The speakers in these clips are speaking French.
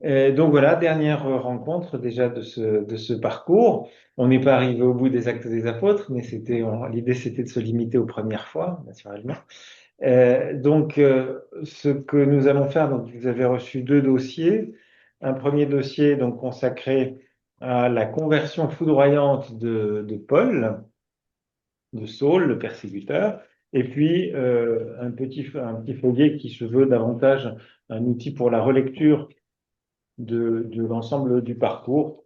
Donc voilà, dernière rencontre déjà de ce parcours. On n'est pas arrivé au bout des Actes des Apôtres, mais l'idée c'était de se limiter aux premières fois, naturellement. Ce que nous allons faire, donc vous avez reçu deux dossiers. Un premier dossier donc consacré à la conversion foudroyante de Paul, de Saul, le persécuteur, et puis un petit feuillet qui se veut davantage un outil pour la relecture de l'ensemble du parcours,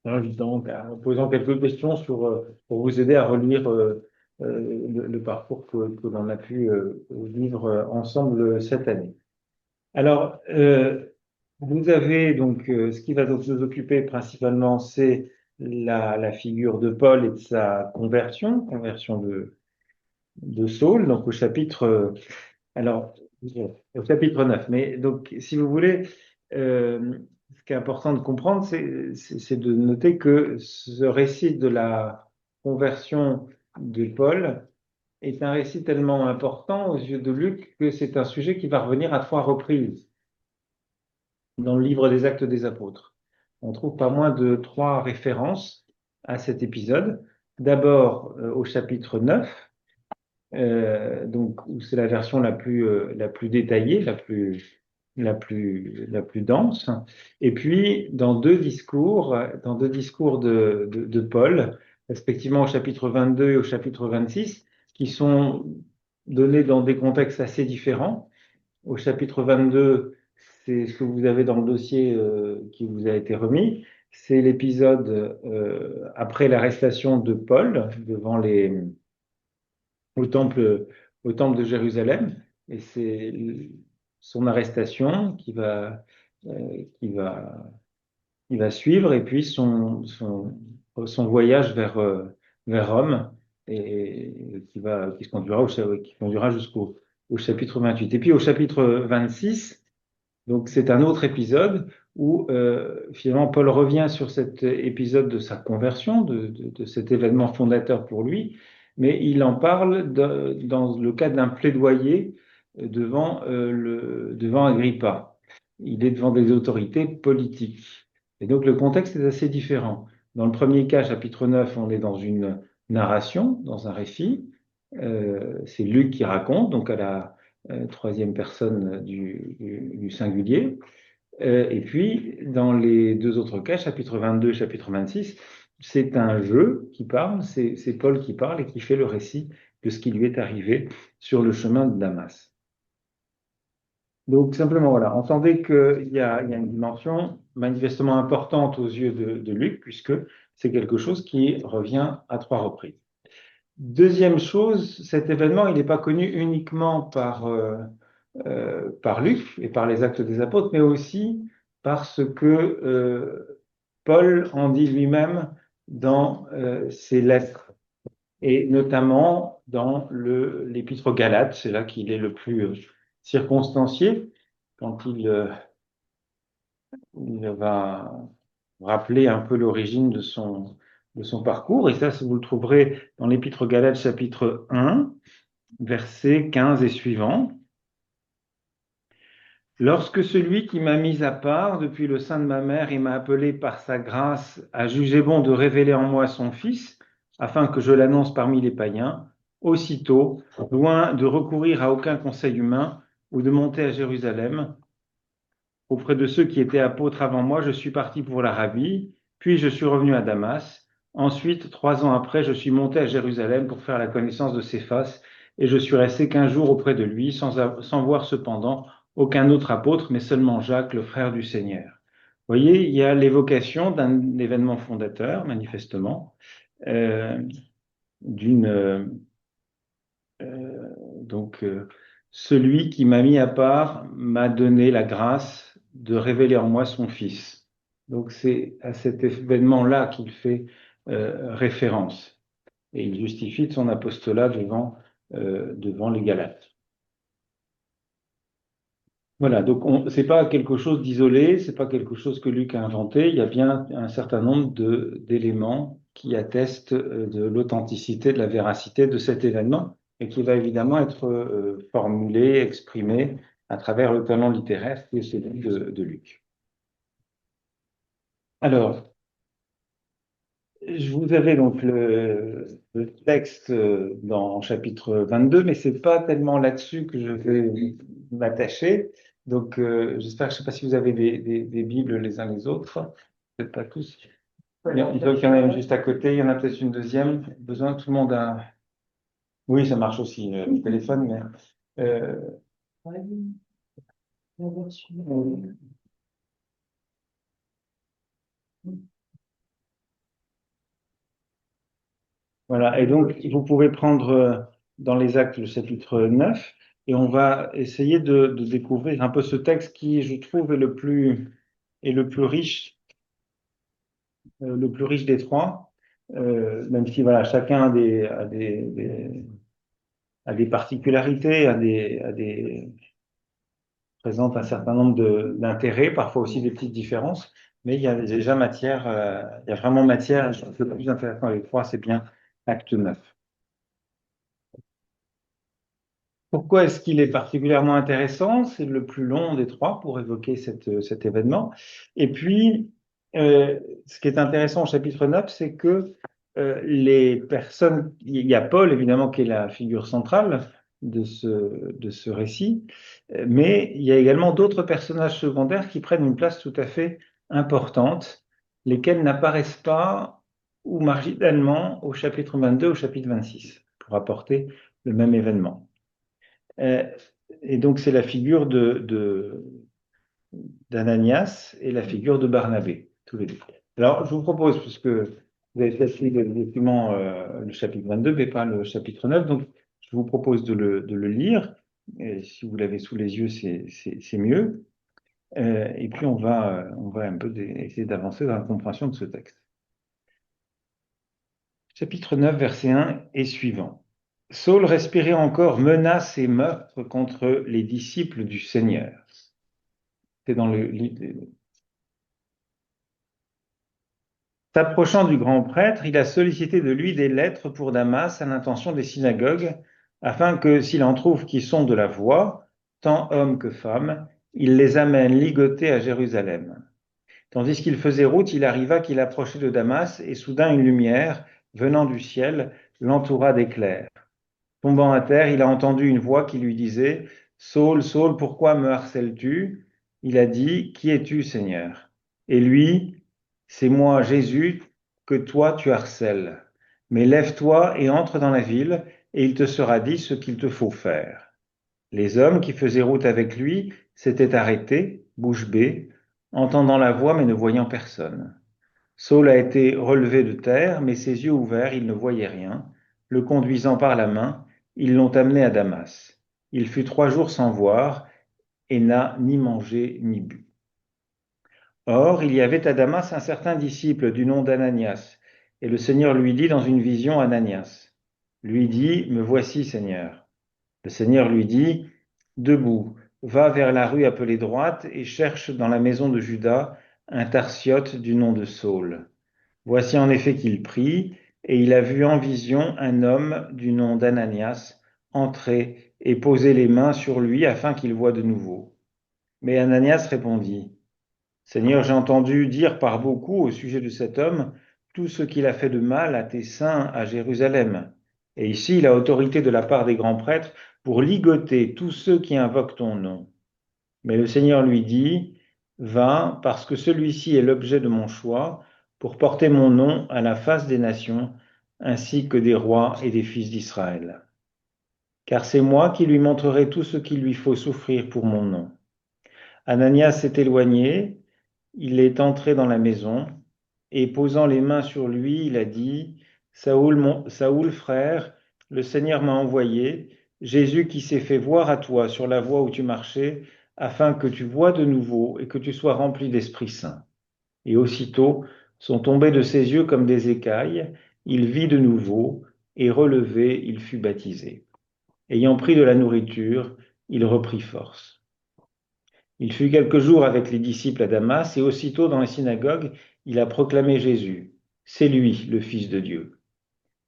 donc en posant quelques questions pour vous aider à relire le parcours que l'on a pu vivre ensemble cette année. Alors, vous avez donc ce qui va donc nous occuper principalement, c'est la figure de Paul et de sa conversion de Saul, donc alors, au chapitre 9. Mais donc, si vous voulez, ce qui est important de comprendre, c'est de noter que ce récit de la conversion de Paul est un récit tellement important aux yeux de Luc que c'est un sujet qui va revenir à trois reprises dans le livre des Actes des Apôtres. On trouve pas moins de trois références à cet épisode. D'abord au chapitre 9, donc où c'est la version la plus détaillée, la plus dense. Et puis dans deux discours de Paul, respectivement au chapitre 22 et au chapitre 26, qui sont donnés dans des contextes assez différents. Au chapitre 22, c'est ce que vous avez dans le dossier qui vous a été remis. C'est l'épisode après l'arrestation de Paul au temple, au temple de Jérusalem. Et c'est son arrestation qui va, qui va suivre, et puis son voyage vers Rome, et qui se conduira, qui conduira au chapitre 28. Et puis au chapitre 26, donc c'est un autre épisode où finalement Paul revient sur cet épisode de sa conversion, de cet événement fondateur pour lui, mais il en parle dans le cadre d'un plaidoyer devant Agrippa. Il est devant des autorités politiques. Et donc le contexte est assez différent. Dans le premier cas, chapitre 9, on est dans une narration, dans un récit. C'est Luc qui raconte, donc à la troisième personne du singulier. Et puis, dans les deux autres cas, chapitre 22 et chapitre 26, c'est un jeu qui parle, c'est Paul qui parle et qui fait le récit de ce qui lui est arrivé sur le chemin de Damas. Donc, simplement, voilà, entendez qu'il y a une dimension manifestement importante aux yeux de Luc, puisque c'est quelque chose qui revient à trois reprises. Deuxième chose, cet événement, il n'est pas connu uniquement par Luc et par les Actes des Apôtres, mais aussi parce que Paul en dit lui-même dans ses lettres, et notamment dans l'Épître aux Galates. C'est là qu'il est le plus circonstancié, quand il va rappeler un peu l'origine de son parcours. Et ça, vous le trouverez dans l'Épître aux Galates, chapitre 1, versets 15 et suivants. Lorsque celui qui m'a mis à part depuis le sein de ma mère et m'a appelé par sa grâce a jugé bon de révéler en moi son Fils, afin que je l'annonce parmi les païens, aussitôt, loin de recourir à aucun conseil humain ou de monter à Jérusalem, auprès de ceux qui étaient apôtres avant moi, je suis parti pour l'Arabie, puis je suis revenu à Damas. Ensuite, 3 ans après, je suis monté à Jérusalem pour faire la connaissance de Céphas, et je suis resté 15 jours auprès de lui, sans voir cependant aucun autre apôtre, mais seulement Jacques, le frère du Seigneur. Vous voyez, il y a l'évocation d'un événement fondateur, manifestement, euh, d'une donc celui qui m'a mis à part m'a donné la grâce de révéler en moi son Fils. Donc c'est à cet événement-là qu'il fait référence, et il justifie de son apostolat devant les Galates. Voilà, donc c'est pas quelque chose d'isolé, c'est pas quelque chose que Luc a inventé. Il y a bien un certain nombre d'éléments qui attestent de l'authenticité, de la véracité de cet événement, et qui va évidemment être formulé, exprimé à travers le talent littéraire qui est celui de Luc. Alors, je vous avais donc le texte dans chapitre 22, mais c'est pas tellement là-dessus que je vais m'attacher. Donc, j'espère, je sais pas si vous avez des Bibles les uns les autres, peut-être pas tous. Donc, il y en a une juste à côté, il y en a peut-être une deuxième. Besoin, tout le monde a. Oui, ça marche aussi, le téléphone, mais. euh, Voilà, et donc vous pouvez prendre dans les actes le chapitre 9 et on va essayer de découvrir un peu ce texte qui, je trouve, est le plus riche des trois, même si voilà, chacun a des particularités, présente un certain nombre d'intérêts, parfois aussi des petites différences, mais il y a déjà matière, il y a vraiment matière. Je trouve que le plus intéressant des trois, c'est bien acte 9. Pourquoi est-ce qu'il est particulièrement intéressant? C'est le plus long des trois pour évoquer cet événement. Et puis, ce qui est intéressant au chapitre 9, c'est que les personnes, il y a Paul évidemment qui est la figure centrale de ce récit, mais il y a également d'autres personnages secondaires qui prennent une place tout à fait importante, lesquels n'apparaissent pas ou marginalement au chapitre 22, au chapitre 26, pour apporter le même événement. Euh, et donc, c'est la figure d'Ananias et la figure de Barnabé, tous les deux. Alors, je vous propose, puisque vous avez peut-être lu le document, le chapitre 22, mais pas le chapitre 9, donc je vous propose de le lire. Et si vous l'avez sous les yeux, c'est mieux. Et puis, on va un peu essayer d'avancer dans la compréhension de ce texte. Chapitre 9, verset 1 et suivant. Saul respirait encore menaces et meurtres contre les disciples du Seigneur. C'est dans le livre. S'approchant du grand prêtre, il a sollicité de lui des lettres pour Damas à l'intention des synagogues, afin que, s'il en trouve qui sont de la voie, tant hommes que femmes, il les amène ligotés à Jérusalem. Tandis qu'il faisait route, il arriva qu'il approchait de Damas, et soudain une lumière, venant du ciel, l'entoura d'éclairs. Tombant à terre, il a entendu une voix qui lui disait, Saul, Saul, pourquoi me harcèles-tu? Il a dit, Qui es-tu, Seigneur? Et lui, C'est moi, Jésus, que toi tu harcèles. Mais lève-toi et entre dans la ville, et il te sera dit ce qu'il te faut faire. Les hommes qui faisaient route avec lui s'étaient arrêtés, bouche bée, entendant la voix mais ne voyant personne. Saul a été relevé de terre, mais ses yeux ouverts, il ne voyait rien. Le conduisant par la main, ils l'ont amené à Damas. Il fut 3 jours sans voir et n'a ni mangé ni bu. Or, il y avait à Damas un certain disciple du nom d'Ananias, et le Seigneur lui dit dans une vision, Ananias. Lui dit, Me voici, Seigneur. Le Seigneur lui dit, Debout, va vers la rue appelée droite et cherche dans la maison de Judas un Tarsiote du nom de Saul. Voici en effet qu'il prie, et il a vu en vision un homme du nom d'Ananias entrer et poser les mains sur lui afin qu'il voie de nouveau. Mais Ananias répondit, Seigneur, j'ai entendu dire par beaucoup au sujet de cet homme tout ce qu'il a fait de mal à tes saints à Jérusalem. Et ici, il a autorité de la part des grands prêtres pour ligoter tous ceux qui invoquent ton nom. Mais le Seigneur lui dit, Va, parce que celui-ci est l'objet de mon choix, pour porter mon nom à la face des nations, ainsi que des rois et des fils d'Israël. Car c'est moi qui lui montrerai tout ce qu'il lui faut souffrir pour mon nom. Ananias s'est éloigné, il est entré dans la maison, et posant les mains sur lui, il a dit, Saoul, frère, le Seigneur m'a envoyé, Jésus qui s'est fait voir à toi sur la voie où tu marchais, afin que tu voies de nouveau et que tu sois rempli d'Esprit Saint. Et aussitôt sont tombés de ses yeux comme des écailles, il vit de nouveau, et relevé, il fut baptisé. Ayant pris de la nourriture, il reprit force. Il fut quelques jours avec les disciples à Damas, et aussitôt dans les synagogues, il a proclamé Jésus. C'est lui, le Fils de Dieu.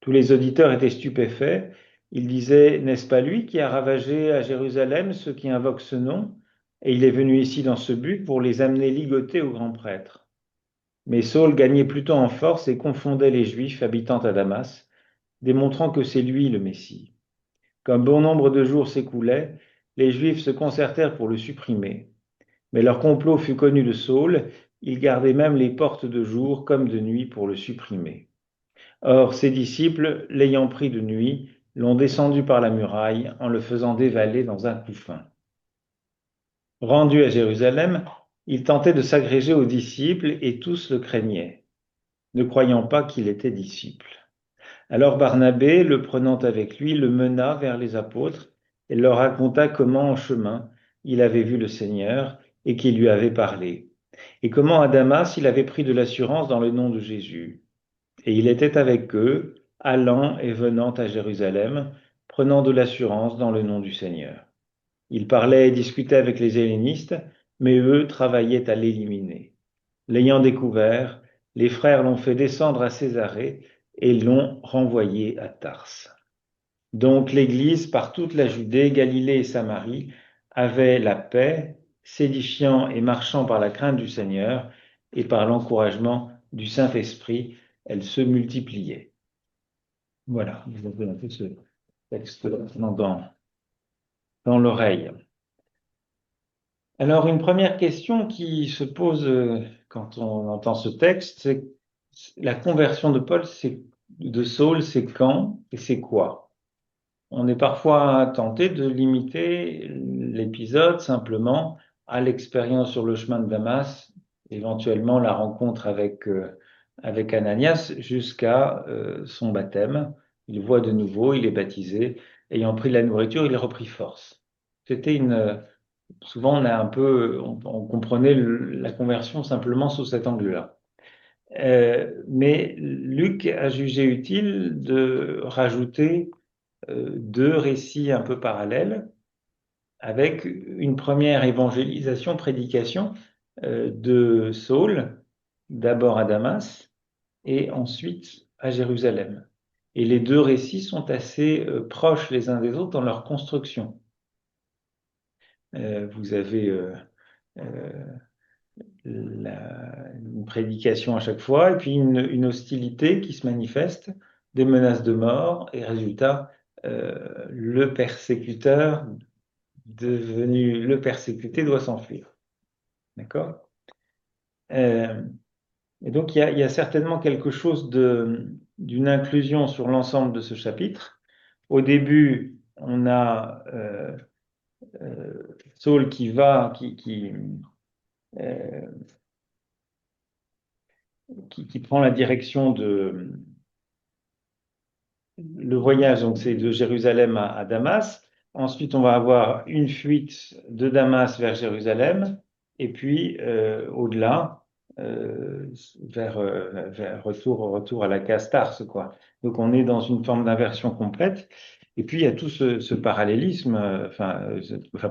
Tous les auditeurs étaient stupéfaits. Ils disaient, N'est-ce pas lui qui a ravagé à Jérusalem ceux qui invoquent ce nom? Et il est venu ici dans ce but pour les amener ligotés au grand prêtre. Mais Saul gagnait plutôt en force et confondait les Juifs habitant à Damas, démontrant que c'est lui le Messie. Comme bon nombre de jours s'écoulaient, les Juifs se concertèrent pour le supprimer. Mais leur complot fut connu de Saul, il gardait même les portes de jour comme de nuit pour le supprimer. Or, ses disciples, l'ayant pris de nuit, l'ont descendu par la muraille en le faisant dévaler dans un couffin. Rendu à Jérusalem, il tentait de s'agréger aux disciples et tous le craignaient, ne croyant pas qu'il était disciple. Alors Barnabé, le prenant avec lui, le mena vers les apôtres et leur raconta comment en chemin il avait vu le Seigneur et qu'il lui avait parlé, et comment à Damas il avait pris de l'assurance dans le nom de Jésus. Et il était avec eux, allant et venant à Jérusalem, prenant de l'assurance dans le nom du Seigneur. Il parlait et discutait avec les hellénistes, mais eux travaillaient à l'éliminer. L'ayant découvert, les frères l'ont fait descendre à Césarée et l'ont renvoyé à Tarse. Donc l'Église, par toute la Judée, Galilée et Samarie, avait la paix, s'édifiant et marchant par la crainte du Seigneur et par l'encouragement du Saint-Esprit, elle se multipliait. Voilà, vous avez un peu ce texte dans l'oreille. Alors, une première question qui se pose quand on entend ce texte, c'est la conversion de de Saul, c'est quand et c'est quoi? On est parfois tenté de limiter l'épisode simplement à l'expérience sur le chemin de Damas, éventuellement la rencontre avec Ananias jusqu'à son baptême. Il voit de nouveau, il est baptisé, ayant pris la nourriture, il est repris force. C'était souvent on comprenait la conversion simplement sous cet angle-là. Mais Luc a jugé utile de rajouter deux récits un peu parallèles avec une première évangélisation, prédication de Saul, d'abord à Damas et ensuite à Jérusalem. Et les deux récits sont assez proches les uns des autres dans leur construction. Vous avez une prédication à chaque fois, et puis une hostilité qui se manifeste, des menaces de mort, et résultat, le persécuteur devenu le persécuté doit s'enfuir. D'accord? Euh, et donc, il y a certainement quelque chose d'une inclusion sur l'ensemble de ce chapitre. Au début, on a Saul euh, qui prend la direction le voyage, donc c'est de Jérusalem à Damas. Ensuite, on va avoir une fuite de Damas vers Jérusalem, et puis au-delà, euh, vers retour à la case Tarse, quoi. Donc, on est dans une forme d'inversion complète. Et puis, il y a tout ce parallélisme,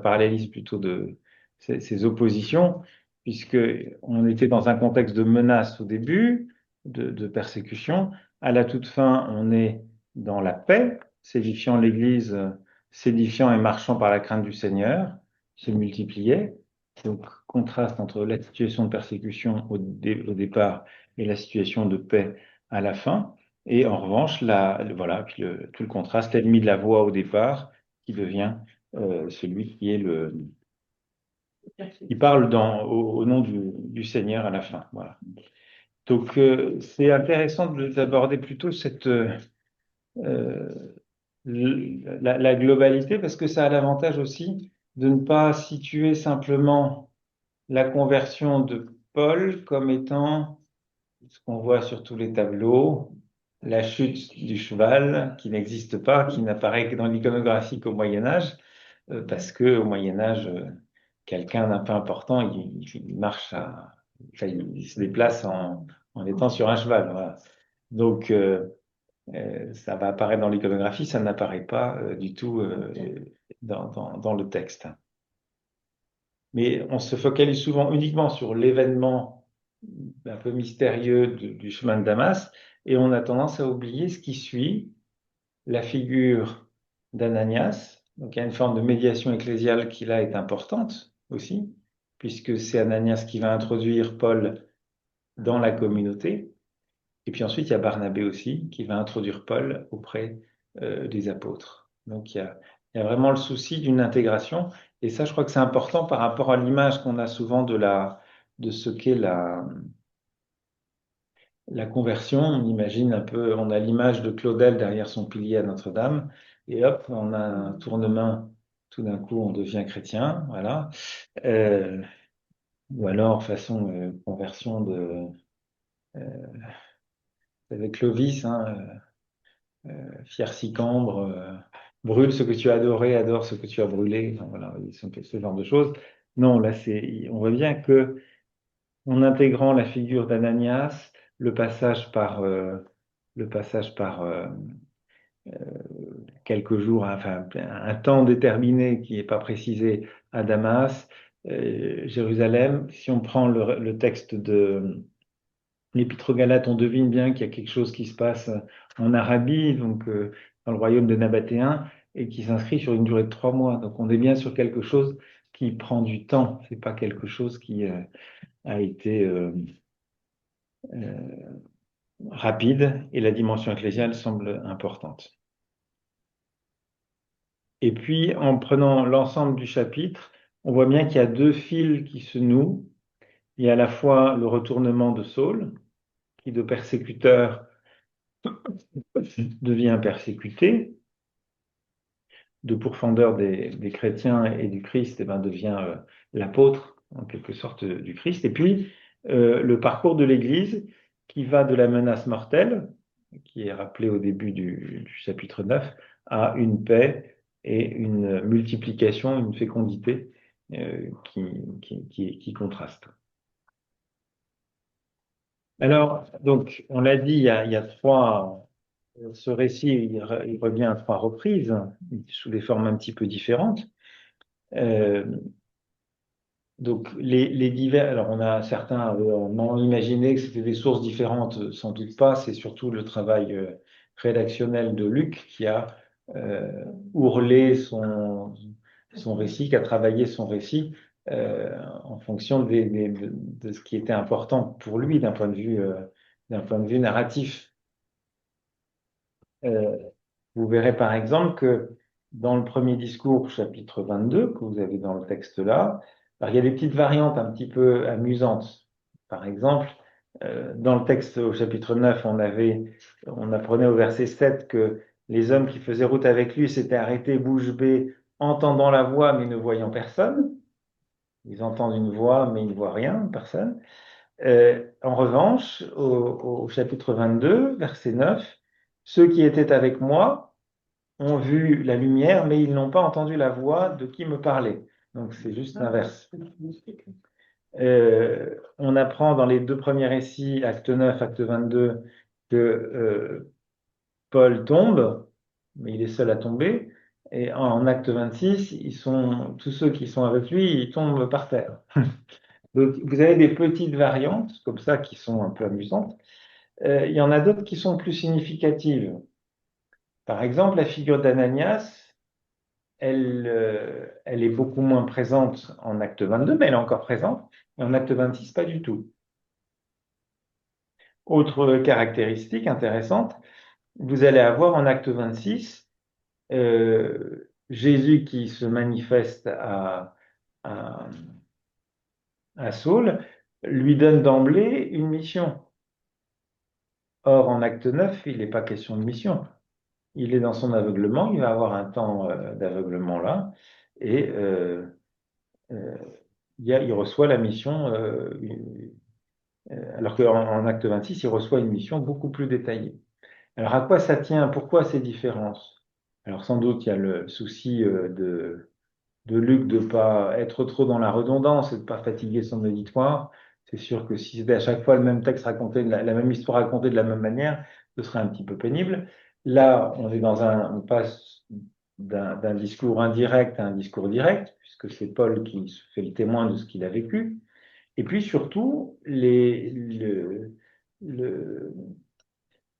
parallélisme plutôt de ces oppositions, puisque on était dans un contexte de menace au début, de persécution. À la toute fin, on est dans la paix, s'édifiant l'Église, s'édifiant et marchant par la crainte du Seigneur, se multipliait. Donc, contraste entre la situation de persécution au départ et la situation de paix à la fin. Et en revanche, voilà, puis tout le contraste, l'ennemi de la voix au départ, qui devient celui qui parle au nom du Seigneur à la fin. Voilà. Donc, c'est intéressant d'aborder plutôt euh, la globalité parce que ça a l'avantage aussi de ne pas situer simplement la conversion de Paul comme étant ce qu'on voit sur tous les tableaux, la chute du cheval qui n'existe pas, qui n'apparaît que dans l'iconographie qu'au Moyen Âge, parce que au Moyen Âge, quelqu'un d'un peu important, il marche enfin, il se déplace en étant sur un cheval. Voilà. Donc, ça va apparaître dans l'iconographie, ça n'apparaît pas du tout dans le texte. Mais on se focalise souvent uniquement sur l'événement un peu mystérieux du chemin de Damas et on a tendance à oublier ce qui suit, la figure d'Ananias. Donc il y a une forme de médiation ecclésiale qui là est importante aussi, puisque c'est Ananias qui va introduire Paul dans la communauté. Et puis ensuite, il y a Barnabé aussi qui va introduire Paul auprès des apôtres. Donc il y a vraiment le souci d'une intégration. Et ça, je crois que c'est important par rapport à l'image qu'on a souvent de ce qu'est la conversion. On imagine un peu, on a l'image de Claudel derrière son pilier à Notre-Dame. Et hop, on a un tournement. Tout d'un coup, on devient chrétien. Voilà. Euh, ou alors, façon conversion avec Clovis, hein, fier Sicambre, brûle ce que tu as adoré, adore ce que tu as brûlé. Enfin, voilà, ce genre de choses. Non, là, on voit bien que en intégrant la figure d'Ananias, le passage par, le passage par quelques jours, enfin un temps déterminé qui n'est pas précisé à Damas, Jérusalem. Si on prend le texte de l'Épître aux Galates, on devine bien qu'il y a quelque chose qui se passe en Arabie, donc dans le royaume de Nabatéen, et qui s'inscrit sur une durée de 3 mois. Donc on est bien sur quelque chose qui prend du temps. C'est pas quelque chose qui a été euh, rapide, et la dimension ecclésiale semble importante. Et puis, en prenant l'ensemble du chapitre, on voit bien qu'il y a deux fils qui se nouent. Il y a à la fois le retournement de Saul, qui de persécuteur devient persécuté, de pourfendeur des chrétiens et du Christ, et ben, devient l'apôtre, en quelque sorte, du Christ. Et puis, le parcours de l'Église, qui va de la menace mortelle, qui est rappelée au début du chapitre 9, à une paix et une multiplication, une fécondité qui contraste. Alors, donc, on l'a dit, il y a trois. Ce récit, il revient à 3 reprises, sous des formes un petit peu différentes. Euh, donc, les divers. Alors, on a certains ont imaginé que c'était des sources différentes, sans doute pas. C'est surtout le travail rédactionnel de Luc qui a ourlé son récit, qui a travaillé son récit en fonction de ce qui était important pour lui d'un point de vue narratif. Euh, Vous verrez par exemple que dans le premier discours, chapitre 22, que vous avez dans le texte là, alors il y a des petites variantes un petit peu amusantes. Par exemple, dans le texte au chapitre 9, on apprenait au verset 7 que les hommes qui faisaient route avec lui s'étaient arrêtés bouche bée, entendant la voix mais ne voyant personne. Ils entendent une voix mais ils ne voient rien, personne. En revanche, au chapitre 22, verset 9, ceux qui étaient avec moi ont vu la lumière, mais ils n'ont pas entendu la voix de qui me parlait. Donc c'est juste l'inverse. On apprend dans les deux premiers récits, acte 9, acte 22, que Paul tombe, mais il est seul à tomber. Et en acte 26, tous ceux qui sont avec lui, ils tombent par terre. Donc vous avez des petites variantes comme ça qui sont un peu amusantes. Il y en a d'autres qui sont plus significatives. Par exemple, la figure d'Ananias, elle est beaucoup moins présente en acte 22, mais elle est encore présente. Et en acte 26, pas du tout. Autre caractéristique intéressante, vous allez avoir en acte 26 Jésus qui se manifeste à, à Saul, lui donne d'emblée une mission. Or, en acte 9, il n'est pas question de mission. Il est dans son aveuglement, il va avoir un temps d'aveuglement là, et euh, il reçoit la mission, alors qu'en acte 26, il reçoit une mission beaucoup plus détaillée. Alors à quoi ça tient? Pourquoi ces différences? Alors sans doute il y a le souci de Luc de ne pas être trop dans la redondance et de ne pas fatiguer son auditoire. C'est sûr que si c'était à chaque fois le même texte raconté, la même histoire racontée de la même manière, ce serait un petit peu pénible. Là, on passe d'un discours indirect à un discours direct, puisque c'est Paul qui se fait le témoin de ce qu'il a vécu. Et puis surtout,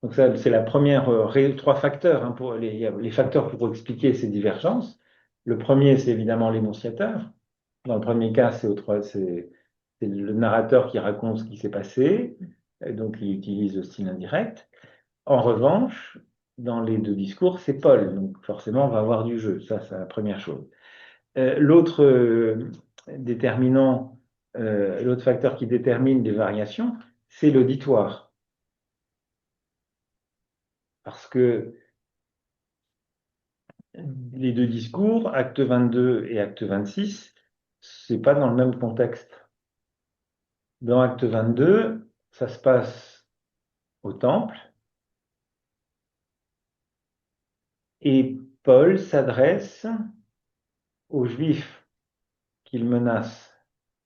donc ça, c'est la première, 3 facteurs pour les facteurs pour expliquer ces divergences. Le premier, c'est évidemment l'énonciateur. Dans le premier cas, c'est le narrateur qui raconte ce qui s'est passé. donc il utilise le style indirect. En revanche, dans les deux discours, c'est Paul, donc forcément on va avoir du jeu, ça c'est la première chose. L'autre déterminant, l'autre facteur qui détermine les variations, c'est l'auditoire. Parce que les deux discours, acte 22 et acte 26, c'est pas dans le même contexte. Dans acte 22, ça se passe au temple et Paul s'adresse aux Juifs qu'il menace.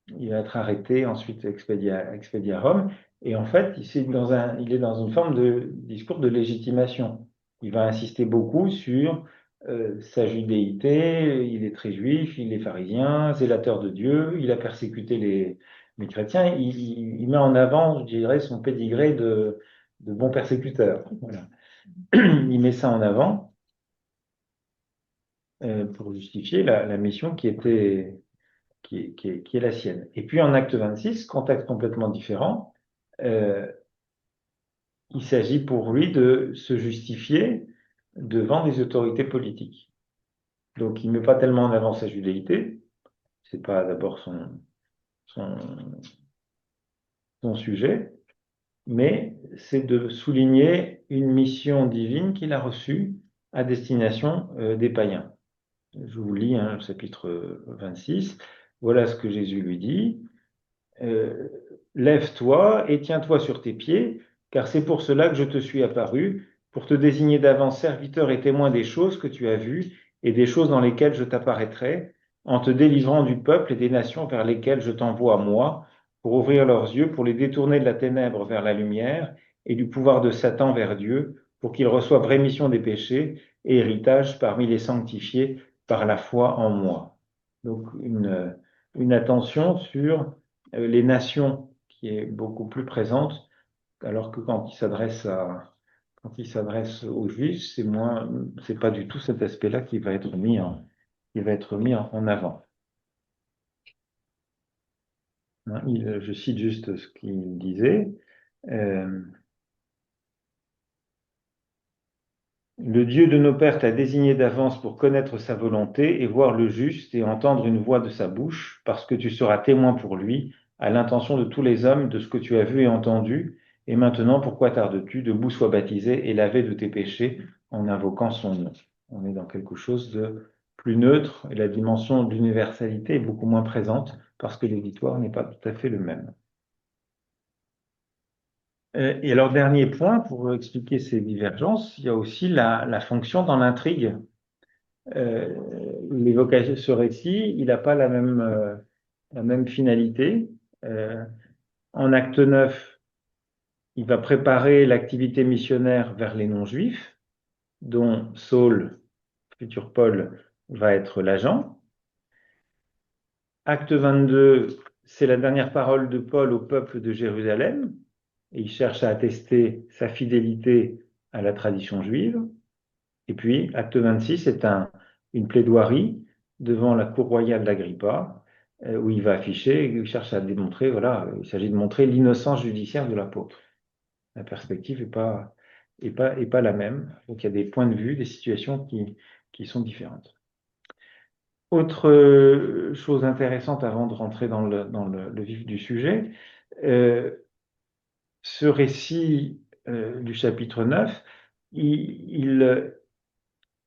Il va être arrêté, ensuite expédié à Rome. Et en fait, il est dans une forme de discours de légitimation. Il va insister beaucoup sur sa judéité, il est très juif, il est pharisien, zélateur de Dieu, il a persécuté les chrétiens. Il met en avant, je dirais, son pédigré de bon persécuteur. Voilà. Il met ça en avant pour justifier la mission qui est la sienne. Et puis en acte 26, contexte complètement différent, euh, il s'agit pour lui de se justifier devant des autorités politiques. Donc il ne met pas tellement en avant sa judéité, c'est pas d'abord son, son sujet, mais c'est de souligner une mission divine qu'il a reçue à destination des païens. Je vous lis le chapitre 26. Voilà ce que Jésus lui dit. euh, Lève-toi et tiens-toi sur tes pieds, car c'est pour cela que je te suis apparu, pour te désigner d'avance serviteur et témoin des choses que tu as vues et des choses dans lesquelles je t'apparaîtrai, en te délivrant du peuple et des nations vers lesquelles je t'envoie moi, pour ouvrir leurs yeux, pour les détourner de la ténèbre vers la lumière et du pouvoir de Satan vers Dieu, pour qu'ils reçoivent rémission des péchés et héritage parmi les sanctifiés par la foi en moi. Donc une attention sur les nations qui est beaucoup plus présente, alors que quand il s'adresse aux Juifs, c'est pas du tout cet aspect-là qui va être mis en avant. Hein, je cite juste ce qu'il disait. Euh, Le Dieu de nos pères t'a désigné d'avance pour connaître sa volonté et voir le juste et entendre une voix de sa bouche, parce que tu seras témoin pour lui, à l'intention de tous les hommes, de ce que tu as vu et entendu. Et maintenant, pourquoi tardes-tu? Debout, sois baptisé et lavé de tes péchés en invoquant son nom. On est dans quelque chose de plus neutre et la dimension d'universalité est beaucoup moins présente parce que l'auditoire n'est pas tout à fait le même. Et alors, dernier point, pour expliquer ces divergences, il y a aussi la fonction dans l'intrigue. L'évocation, ce récit, il n'a pas la même finalité. Euh, En acte 9, il va préparer l'activité missionnaire vers les non-juifs, dont Saul, futur Paul, va être l'agent. Acte 22, c'est la dernière parole de Paul au peuple de Jérusalem, et il cherche à attester sa fidélité à la tradition juive. Et puis, acte 26, c'est une plaidoirie devant la cour royale d'Agrippa, où il va afficher, il cherche à démontrer, voilà, il s'agit de montrer l'innocence judiciaire de l'apôtre. La perspective est pas la même. Donc, il y a des points de vue, des situations qui sont différentes. Autre chose intéressante avant de rentrer le vif du sujet, euh, ce récit du chapitre 9, il,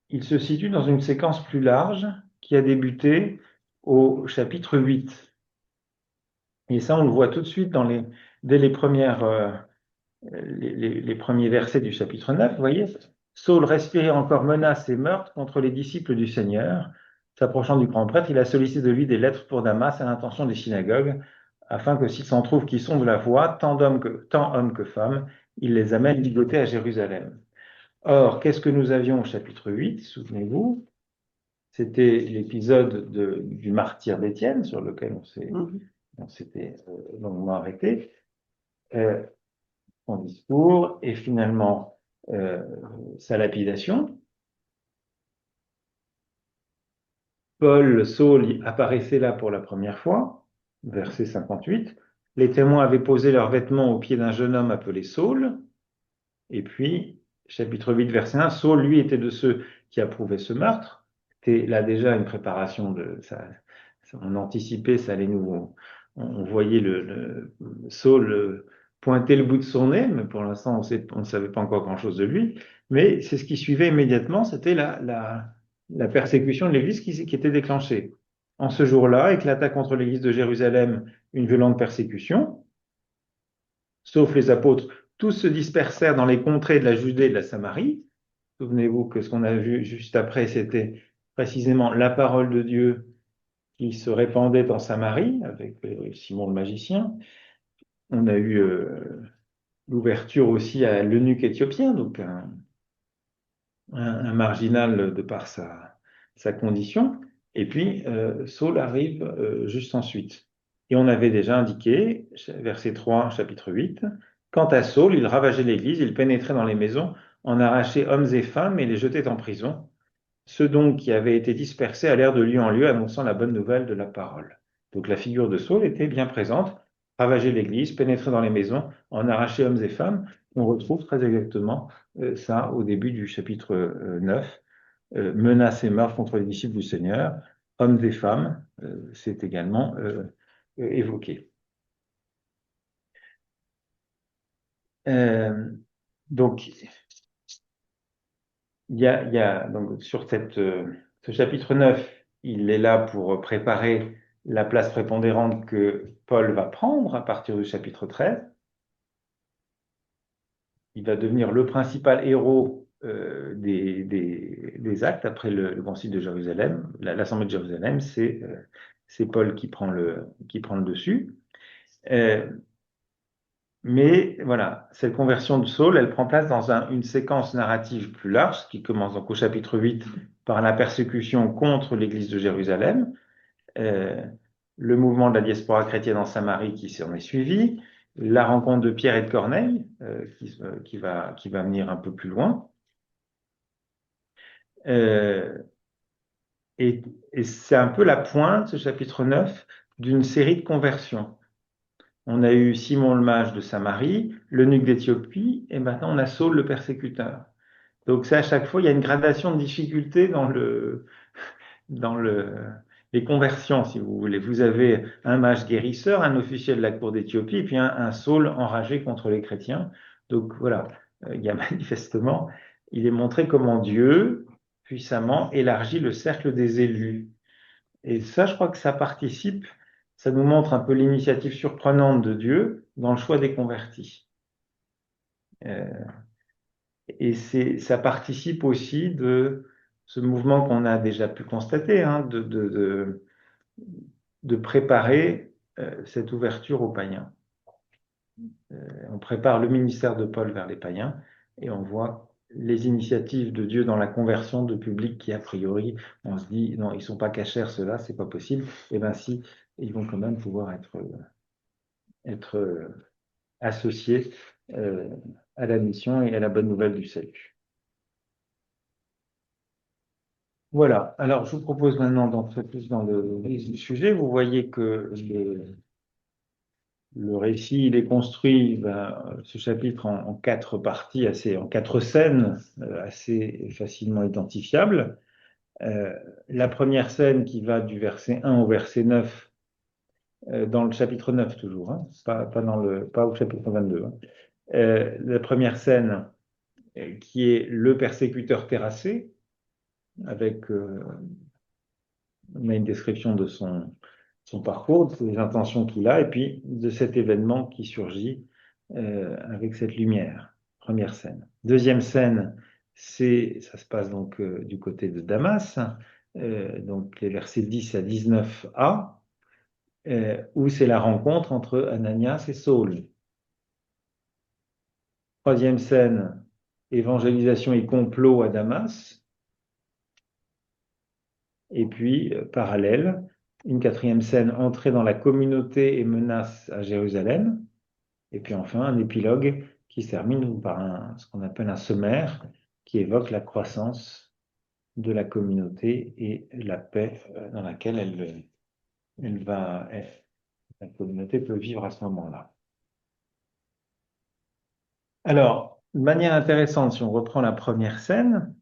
il se situe dans une séquence plus large qui a débuté au chapitre 8. Et ça, on le voit tout de suite dès les premiers versets du chapitre 9. Vous voyez, Saul respirait encore menaces et meurtres contre les disciples du Seigneur. S'approchant du grand prêtre, il a sollicité de lui des lettres pour Damas à l'intention des synagogues, afin que s'il s'en trouve qui sont de la voie, tant hommes que femmes, il les amène ligotés à Jérusalem. Or, qu'est-ce que nous avions au chapitre 8? Souvenez-vous, c'était l'épisode du martyre d'Étienne, sur lequel on s'était longuement arrêté, son discours, et finalement euh, sa lapidation. Saul apparaissait là pour la première fois, verset 58. les témoins avaient posé leurs vêtements au pied d'un jeune homme appelé Saul. Et puis, chapitre 8, verset 1, Saul, lui, était de ceux qui approuvaient ce meurtre. C'était là déjà une préparation de ça. On anticipait, ça allait nous. On voyait Saul pointer le bout de son nez, mais pour l'instant, on ne savait pas encore grand-chose de lui. Mais c'est ce qui suivait immédiatement, c'était la persécution de l'Église qui était déclenchée. En ce jour-là, éclata contre l'Église de Jérusalem une violente persécution, sauf les apôtres. Tous se dispersèrent dans les contrées de la Judée et de la Samarie. Souvenez-vous que ce qu'on a vu juste après, c'était précisément la parole de Dieu qui se répandait en Samarie avec Simon le magicien. On a eu l'ouverture aussi à l'eunuque éthiopien, donc un marginal de par sa condition. Et puis, Saul arrive juste ensuite. Et on avait déjà indiqué, verset 3, chapitre 8, quant à Saul, il ravageait l'église, il pénétrait dans les maisons, en arrachait hommes et femmes et les jetait en prison. Ceux donc qui avaient été dispersés allèrent de lieu en lieu annonçant la bonne nouvelle de la parole. Donc la figure de Saul était bien présente, ravager l'église, pénétrer dans les maisons, en arracher hommes et femmes. On retrouve très exactement ça au début du chapitre 9. Menaces et meurtres contre les disciples du Seigneur, hommes et femmes, c'est également évoqué. Euh, donc, donc sur ce chapitre 9, il est là pour préparer la place prépondérante que Paul va prendre à partir du chapitre 13. Il va devenir le principal héros des actes après le Concile de Jérusalem. L'Assemblée de Jérusalem, c'est Paul qui prend le dessus. Euh, Mais voilà, cette conversion de Saul, elle prend place dans une séquence narrative plus large, qui commence donc au chapitre 8 par la persécution contre l'Église de Jérusalem, euh, le mouvement de la diaspora chrétienne en Samarie qui s'en est suivi, la rencontre de Pierre et de Corneille, qui va venir un peu plus loin. Euh, et et c'est un peu la pointe, ce chapitre 9, d'une série de conversions. On a eu Simon le mage de Samarie, l'eunuque d'Éthiopie, et maintenant on a Saul le persécuteur. Donc c'est à chaque fois, il y a une gradation de difficulté dans les conversions, si vous voulez. Vous avez un mage guérisseur, un officier de la cour d'Éthiopie, et puis un Saul enragé contre les chrétiens. Donc voilà, il y a manifestement, il est montré comment Dieu, puissamment, élargit le cercle des élus. Et ça, je crois que ça nous montre un peu l'initiative surprenante de Dieu dans le choix des convertis. Euh, et ça participe aussi de ce mouvement qu'on a déjà pu constater, hein, de préparer cette ouverture aux païens. On prépare le ministère de Paul vers les païens et on voit les initiatives de Dieu dans la conversion de publics qui, a priori, on se dit, non, ils sont pas cachers, ceux-là, c'est pas possible. Eh bien, si, ils vont quand même pouvoir être associés euh, à la mission et à la bonne nouvelle du salut. Voilà. Alors, je vous propose maintenant d'entrer plus dans le vif du sujet. Vous voyez que le récit, il est construit, ce chapitre, en quatre parties, en quatre scènes, assez facilement identifiables. Euh, la première scène qui va du verset 1 au verset 9, dans le chapitre 9 toujours, hein, pas au chapitre 22. Hein. La première scène qui est le persécuteur terrassé, avec on a une description de son parcours, de ses intentions qu'il a, et puis de cet événement qui surgit avec cette lumière. Première scène. Deuxième scène, ça se passe donc du côté de Damas, donc les versets 10 à 19a, où c'est la rencontre entre Ananias et Saul. Troisième scène, évangélisation et complot à Damas. Et puis, parallèle, une quatrième scène, entrée dans la communauté et menace à Jérusalem. Et puis enfin, un épilogue qui se termine par ce qu'on appelle un sommaire qui évoque la croissance de la communauté et la paix dans laquelle elle va la communauté peut vivre à ce moment-là. Alors, de manière intéressante, si on reprend la première scène,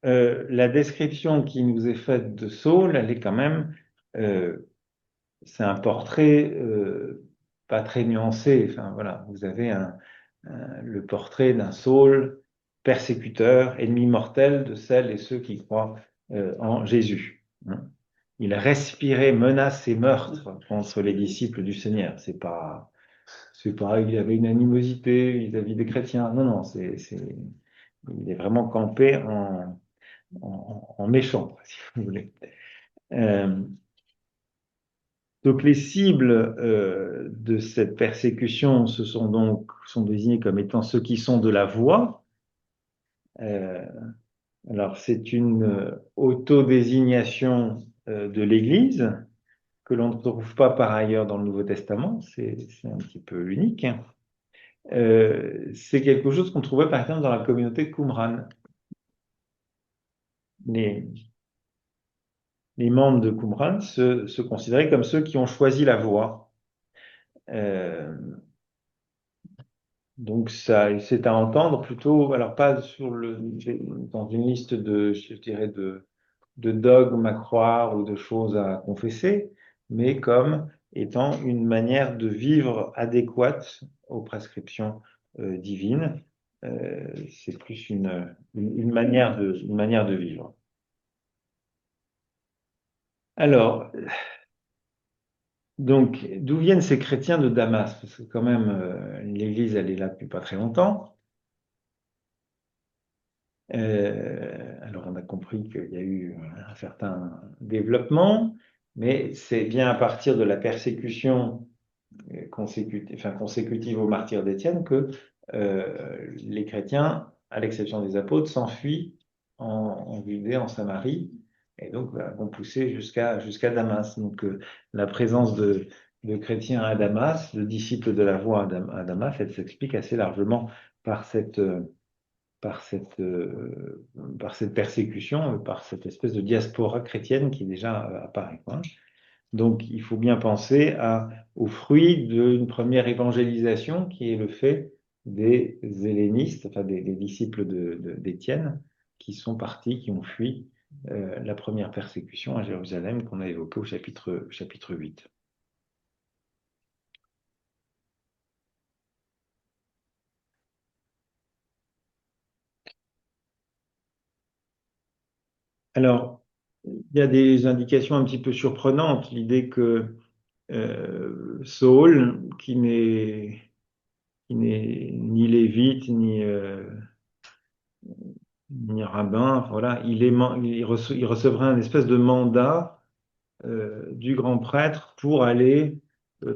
la description qui nous est faite de Saul, elle est quand même, euh, c'est un portrait pas très nuancé. Enfin voilà, vous avez le portrait d'un Saul persécuteur, ennemi mortel de celles et ceux qui croient en Jésus, hein. Il respirait menaces et meurtres contre les disciples du Seigneur. C'est pas, il avait une animosité vis-à-vis des chrétiens. Non, non, il est vraiment campé en méchant, si vous voulez. Euh, donc les cibles de cette persécution, sont désignés comme étant ceux qui sont de la voie. Euh, alors c'est une autodésignation de l'Église que l'on ne trouve pas par ailleurs dans le Nouveau Testament. C'est un petit peu unique, hein. C'est quelque chose qu'on trouvait par exemple dans la communauté de Qumran. Les, les membres de Qumran se considéraient comme ceux qui ont choisi la voie. Euh, donc ça, c'est à entendre plutôt, alors pas dans une liste je dirais de dogmes à croire ou de choses à confesser, mais comme étant une manière de vivre adéquate aux prescriptions divines. C'est plus une manière de vivre. Alors, donc, d'où viennent ces chrétiens de Damas? Parce que quand même, l'Église, elle est là depuis pas très longtemps. Alors, on a compris qu'il y a eu un certain développement, mais c'est bien à partir de la persécution consécutive au martyre d'Étienne que les chrétiens, à l'exception des apôtres, s'enfuient en Judée, en Samarie, et donc vont pousser jusqu'à Damas. Donc la présence de chrétiens à Damas, de disciples de la voie à Damas, elle s'explique assez largement par par cette, euh, par cette persécution, par cette espèce de diaspora chrétienne qui déjà apparaît, quoi. Donc, il faut bien penser au fruit d'une première évangélisation qui est le fait des hellénistes, enfin des disciples d'Étienne, qui sont partis, qui ont fui la première persécution à Jérusalem qu'on a évoquée au chapitre 8. Alors, il y a des indications un petit peu surprenantes. L'idée que Saul, qui n'est ni lévite, ni rabbin, enfin, voilà, il recevrait un espèce de mandat du grand prêtre pour aller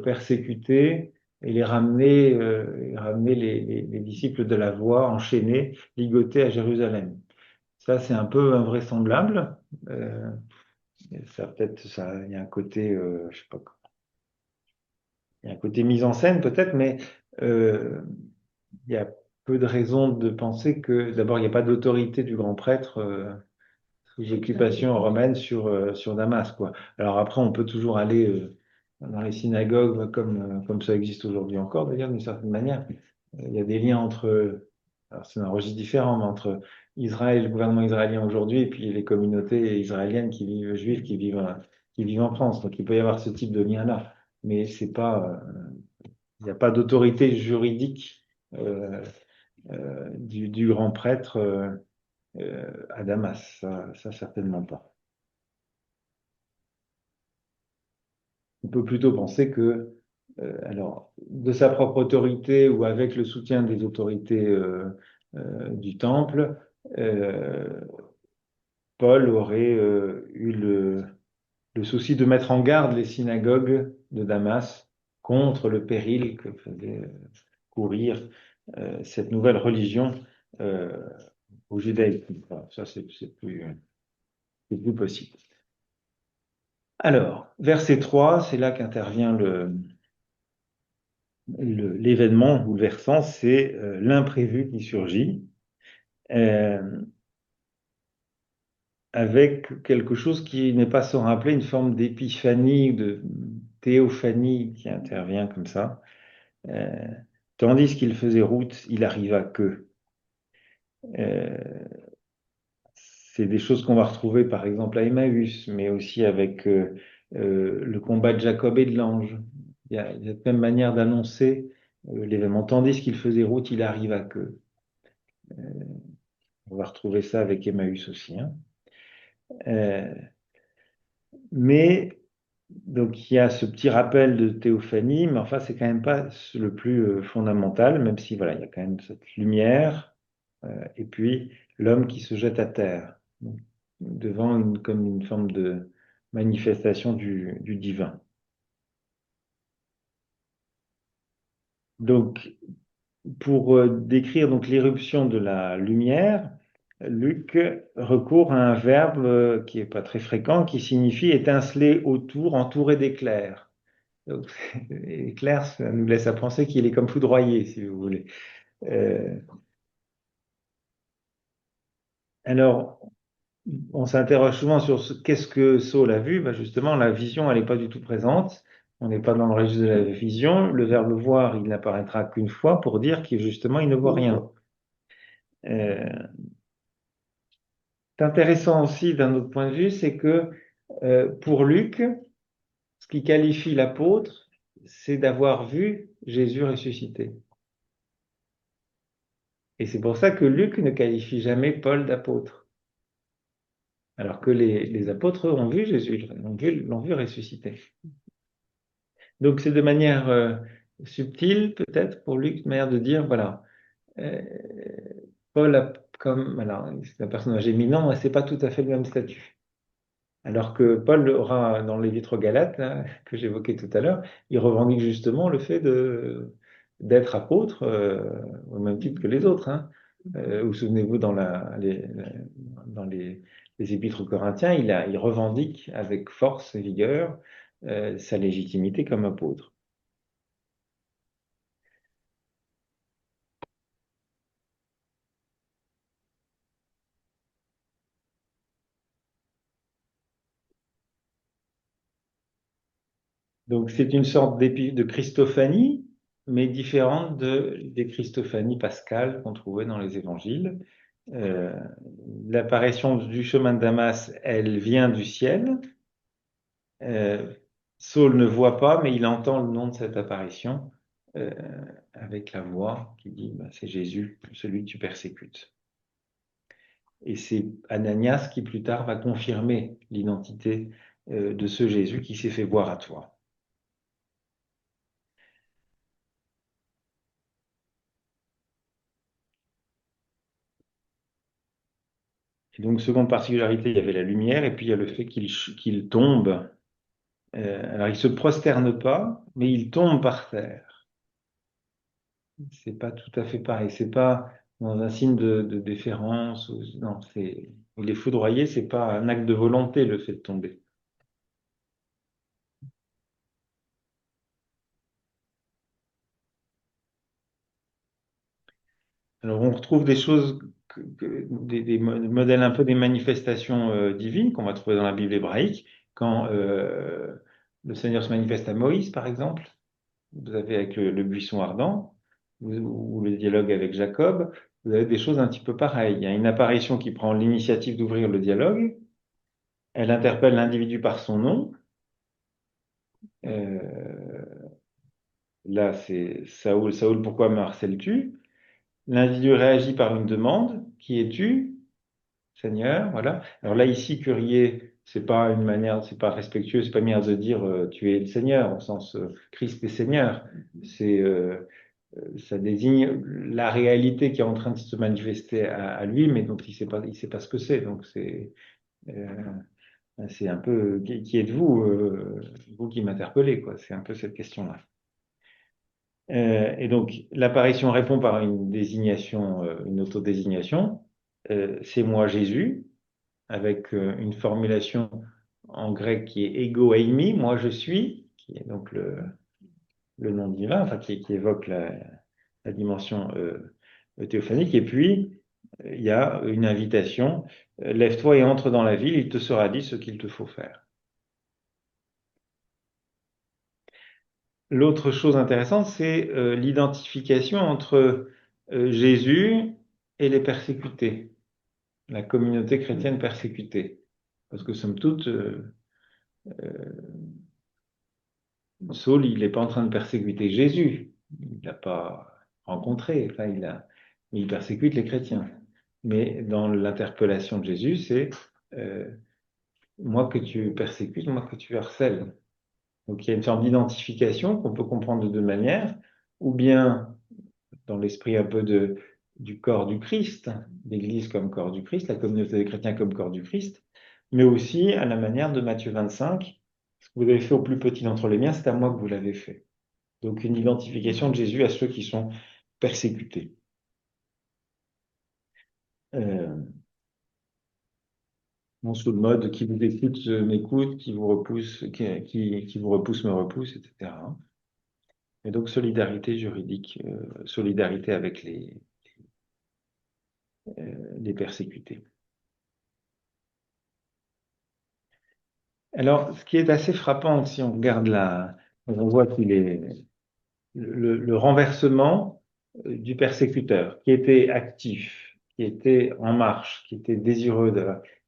persécuter et ramener les disciples de la voie enchaînés, ligotés à Jérusalem. Ça, c'est un peu invraisemblable. Euh, il y a un côté, je sais pas, il y a un côté mise en scène peut-être, mais euh, il y a peu de raisons de penser que, d'abord, il n'y a pas d'autorité du grand prêtre sous occupation romaine sur Damas, quoi. Alors après, on peut toujours aller dans les synagogues comme ça existe aujourd'hui encore, d'ailleurs, d'une certaine manière. Il y a des liens alors c'est un registre différent, mais entre Israël, le gouvernement israélien aujourd'hui, et puis les communautés israéliennes juives qui vivent en France. Donc il peut y avoir ce type de lien-là. Mais c'est pas, il n'y a pas d'autorité juridique euh, du grand prêtre à Damas, ça certainement pas. On peut plutôt penser que, alors, de sa propre autorité ou avec le soutien des autorités du temple, euh, Paul aurait eu le souci de mettre en garde les synagogues de Damas contre le péril que faisait courir cette nouvelle religion euh, au judaïsme. Voilà, ça, c'est plus possible. Alors, verset 3, c'est là qu'intervient l'événement bouleversant, c'est l'imprévu qui surgit, euh, avec quelque chose qui n'est pas sans rappeler une forme d'épiphanie, théophanie qui intervient comme ça. Euh, Tandis qu'il faisait route, il arriva que. Euh, c'est des choses qu'on va retrouver par exemple à Emmaüs, mais aussi avec le combat de Jacob et de l'ange. Il y a cette même manière d'annoncer l'événement. Tandis qu'il faisait route, il arriva que. On va retrouver ça avec Emmaüs aussi, hein. Euh, mais donc il y a ce petit rappel de théophanie, mais enfin c'est quand même pas le plus fondamental, même si voilà il y a quand même cette lumière et puis l'homme qui se jette à terre donc, devant comme une forme de manifestation du divin. Donc pour décrire donc l'éruption de la lumière, Luc recourt à un verbe qui est pas très fréquent, qui signifie étinceler autour, entouré d'éclairs. Donc, éclair, ça nous laisse à penser qu'il est comme foudroyé, si vous voulez. Euh, alors, on s'interroge souvent sur qu'est-ce que Saul a vu. Ben justement, la vision, elle n'est pas du tout présente. On n'est pas dans le registre de la vision. Le verbe voir, il n'apparaîtra qu'une fois pour dire qu'il justement, il ne voit rien. Euh, c'est intéressant aussi d'un autre point de vue, c'est que pour Luc, ce qui qualifie l'apôtre, c'est d'avoir vu Jésus ressuscité. Et c'est pour ça que Luc ne qualifie jamais Paul d'apôtre. Alors que les apôtres ont vu Jésus, l'ont vu ressusciter. Donc c'est de manière subtile, peut-être, pour Luc, une manière de dire, voilà, euh, Paul a comme, alors, c'est un personnage éminent, mais c'est pas tout à fait le même statut. Alors que Paul aura, dans les Lettres aux Galates, là, que j'évoquais tout à l'heure, il revendique justement le fait d'être apôtre, au même titre que les autres, hein. Vous souvenez-vous, dans les Épîtres aux Corinthiens, il revendique avec force et vigueur sa légitimité comme apôtre. Donc c'est une sorte de Christophanie, mais différente des Christophanies pascales qu'on trouvait dans les évangiles. Euh, L'apparition du chemin de Damas, elle vient du ciel. Euh, Saul ne voit pas, mais il entend le nom de cette apparition euh, avec la voix qui dit, bah, c'est Jésus, celui que tu persécutes. Et c'est Ananias qui plus tard va confirmer l'identité de ce Jésus qui s'est fait voir à toi. Et donc, seconde particularité, il y avait la lumière, et puis il y a le fait qu'il tombe. Alors, il se prosterne pas, mais il tombe par terre. C'est pas tout à fait pareil. C'est pas dans un signe de déférence. Non, il est foudroyé. C'est pas un acte de volonté le fait de tomber. Alors on retrouve des choses, des modèles un peu des manifestations divines qu'on va trouver dans la Bible hébraïque. Quand le Seigneur se manifeste à Moïse, par exemple, vous avez avec le buisson ardent, ou le dialogue avec Jacob, vous avez des choses un petit peu pareilles. Il y a une apparition qui prend l'initiative d'ouvrir le dialogue. Elle interpelle l'individu par son nom. Euh, Là, c'est Saoul, Saoul, pourquoi me harcèles-tu? L'individu réagit par une demande. Qui es-tu, Seigneur? Voilà. Alors là, ici, Kyrie, c'est pas une manière, c'est pas respectueux, c'est pas une manière de dire tu es le Seigneur, au sens Christ est Seigneur. C'est ça désigne la réalité qui est en train de se manifester à lui, mais dont il sait pas ce que c'est. Donc euh, c'est un peu qui êtes-vous, vous qui m'interpellez, quoi. C'est un peu cette question-là. Et donc, l'apparition répond par une désignation, une autodésignation. C'est moi Jésus, avec une formulation en grec qui est ego eimi, moi je suis, qui est donc le nom divin, enfin qui évoque la dimension théophanique. Et puis, il y a une invitation, lève-toi et entre dans la ville, il te sera dit ce qu'il te faut faire. l'autre chose intéressante, c'est l'identification entre Jésus et les persécutés, la communauté chrétienne persécutée. Parce que somme toute, Saul, il n'est pas en train de persécuter Jésus. Il l'a pas rencontré. Enfin, il persécute les chrétiens. Mais dans l'interpellation de Jésus, c'est euh, moi que tu persécutes, moi que tu harcèles. Donc il y a une forme d'identification qu'on peut comprendre de deux manières, ou bien dans l'esprit un peu du corps du Christ, l'Église comme corps du Christ, la communauté des chrétiens comme corps du Christ, mais aussi à la manière de Matthieu 25, ce que vous avez fait au plus petit d'entre les miens, c'est à moi que vous l'avez fait. Donc une identification de Jésus à ceux qui sont persécutés. Euh, non, sous le mode qui vous écoute m'écoute, qui vous repousse, qui vous repousse me repousse, etc. Et donc solidarité juridique, solidarité avec les persécutés. Alors, ce qui est assez frappant, si on regarde on voit qu'il est le renversement du persécuteur, qui était actif, qui était en marche, qui était désireux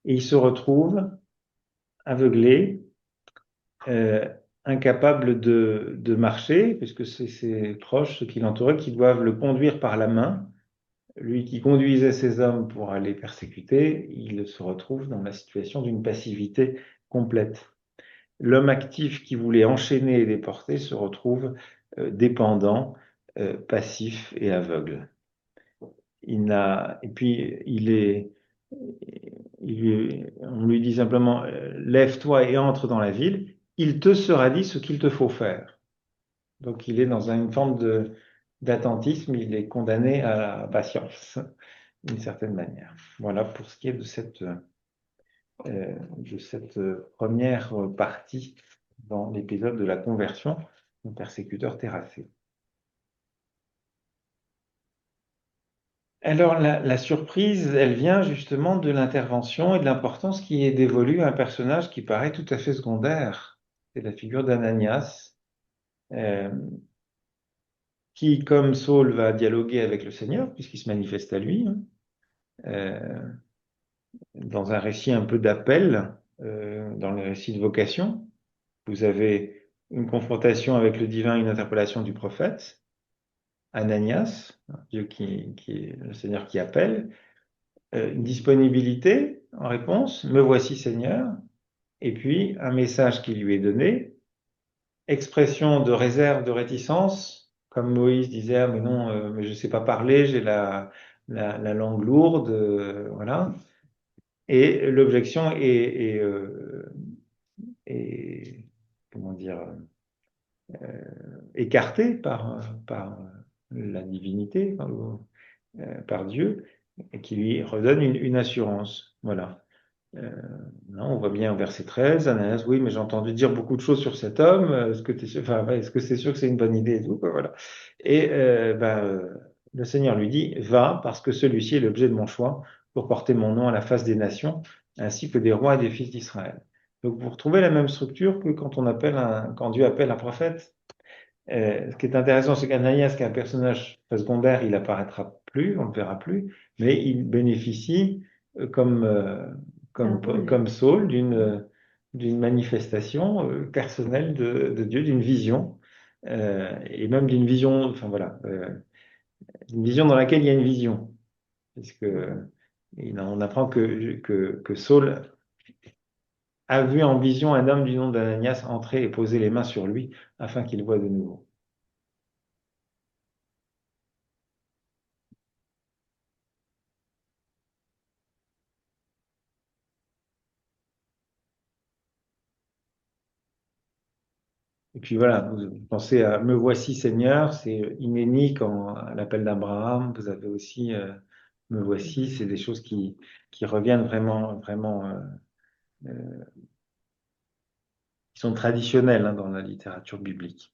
et il se retrouve aveuglé, euh, incapable de marcher, puisque c'est ses proches, ceux qui l'entouraient, qui doivent le conduire par la main. Lui qui conduisait ses hommes pour aller persécuter, il se retrouve dans la situation d'une passivité complète. L'homme actif qui voulait enchaîner et déporter se retrouve dépendant, passif et aveugle. Et puis on lui dit simplement, lève-toi et entre dans la ville, il te sera dit ce qu'il te faut faire. Donc il est dans une forme d'attentisme, il est condamné à la patience, d'une certaine manière. Voilà pour ce qui est de cette première partie dans l'épisode de la conversion du persécuteur terrassé. Alors la surprise, elle vient justement de l'intervention et de l'importance qui est dévolue à un personnage qui paraît tout à fait secondaire. C'est la figure d'Ananias, euh, qui, comme Saul, va dialoguer avec le Seigneur, puisqu'il se manifeste à lui, hein, euh, dans un récit un peu d'appel, dans le récit de vocation. Vous avez une confrontation avec le divin, une interpellation du prophète, Ananias, Dieu qui est le Seigneur qui appelle, une disponibilité en réponse, me voici Seigneur, et puis un message qui lui est donné, expression de réserve, de réticence, comme Moïse disait, ah, mais non, mais je ne sais pas parler, j'ai la langue lourde, voilà. Et l'objection est, comment dire, écartée par la divinité, par Dieu, et qui lui redonne une assurance. Voilà. Euh, non, on voit bien au verset 13, Ananias, oui, mais j'ai entendu dire beaucoup de choses sur cet homme. Est-ce que enfin, ouais, est-ce que c'est sûr que c'est une bonne idée et tout, quoi, voilà. Et le Seigneur lui dit, va, parce que celui-ci est l'objet de mon choix pour porter mon nom à la face des nations, ainsi que des rois et des fils d'Israël. Donc vous retrouvez la même structure que quand Dieu appelle un prophète. Ce qui est intéressant, c'est qu'Ananias, qui est un personnage secondaire, il apparaîtra plus, on ne le verra plus, mais il bénéficie, comme, comme Saul, d'une manifestation personnelle de Dieu, d'une vision, et même d'une vision, enfin voilà, une vision dans laquelle il y a une vision, puisque on apprend que Saul a vu en vision un homme du nom d'Ananias entrer et poser les mains sur lui afin qu'il voie de nouveau. Et puis voilà, vous pensez à Me voici Seigneur, c'est inédit quand à l'appel d'Abraham, vous avez aussi Me voici, c'est des choses qui reviennent vraiment, vraiment, qui sont traditionnelles hein, dans la littérature biblique.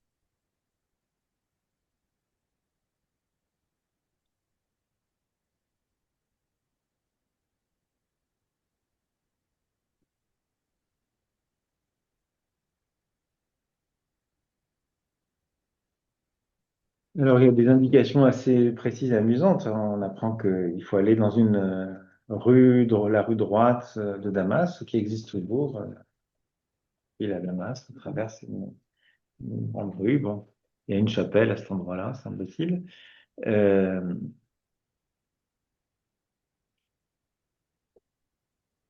Alors, il y a des indications assez précises et amusantes. On apprend qu'il faut aller dans une la rue droite de Damas, qui existe toujours, et la Damas, on traverse une grande rue. Bon, il y a une chapelle à cet endroit-là, semble-t-il. Euh,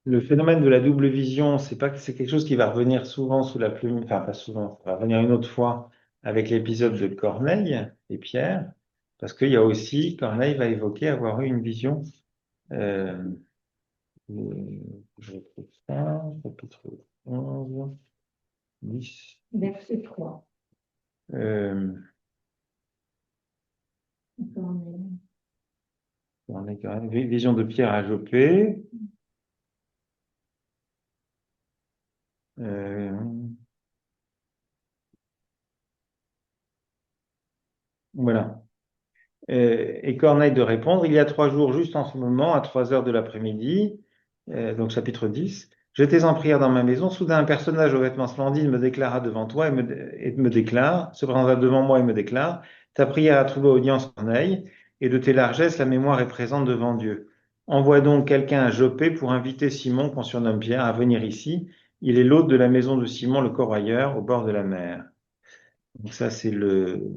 le phénomène de la double vision, c'est pas que c'est quelque chose qui va revenir souvent sous la plume, enfin pas souvent, ça va revenir une autre fois avec l'épisode de Corneille et Pierre, parce qu'il y a aussi, Corneille va évoquer avoir eu une vision. Euh, je retrouve ça, chapitre 11, 10. Verset 3. Euh, on est quand même, vision de Pierre à Joppé. Euh, voilà. Et Corneille de répondre, il y a 3 jours, juste en ce moment, à 3 heures de l'après-midi, donc chapitre 10, j'étais en prière dans ma maison, soudain un personnage aux vêtements splendides me déclara devant toi et me déclare, se présenta devant moi et me déclare, ta prière a trouvé audience, Corneille, et de tes largesses, la mémoire est présente devant Dieu. Envoie donc quelqu'un à Joppé pour inviter Simon, qu'on surnomme Pierre, à venir ici. Il est l'hôte de la maison de Simon le Corrailleur, au bord de la mer. Donc ça, c'est le...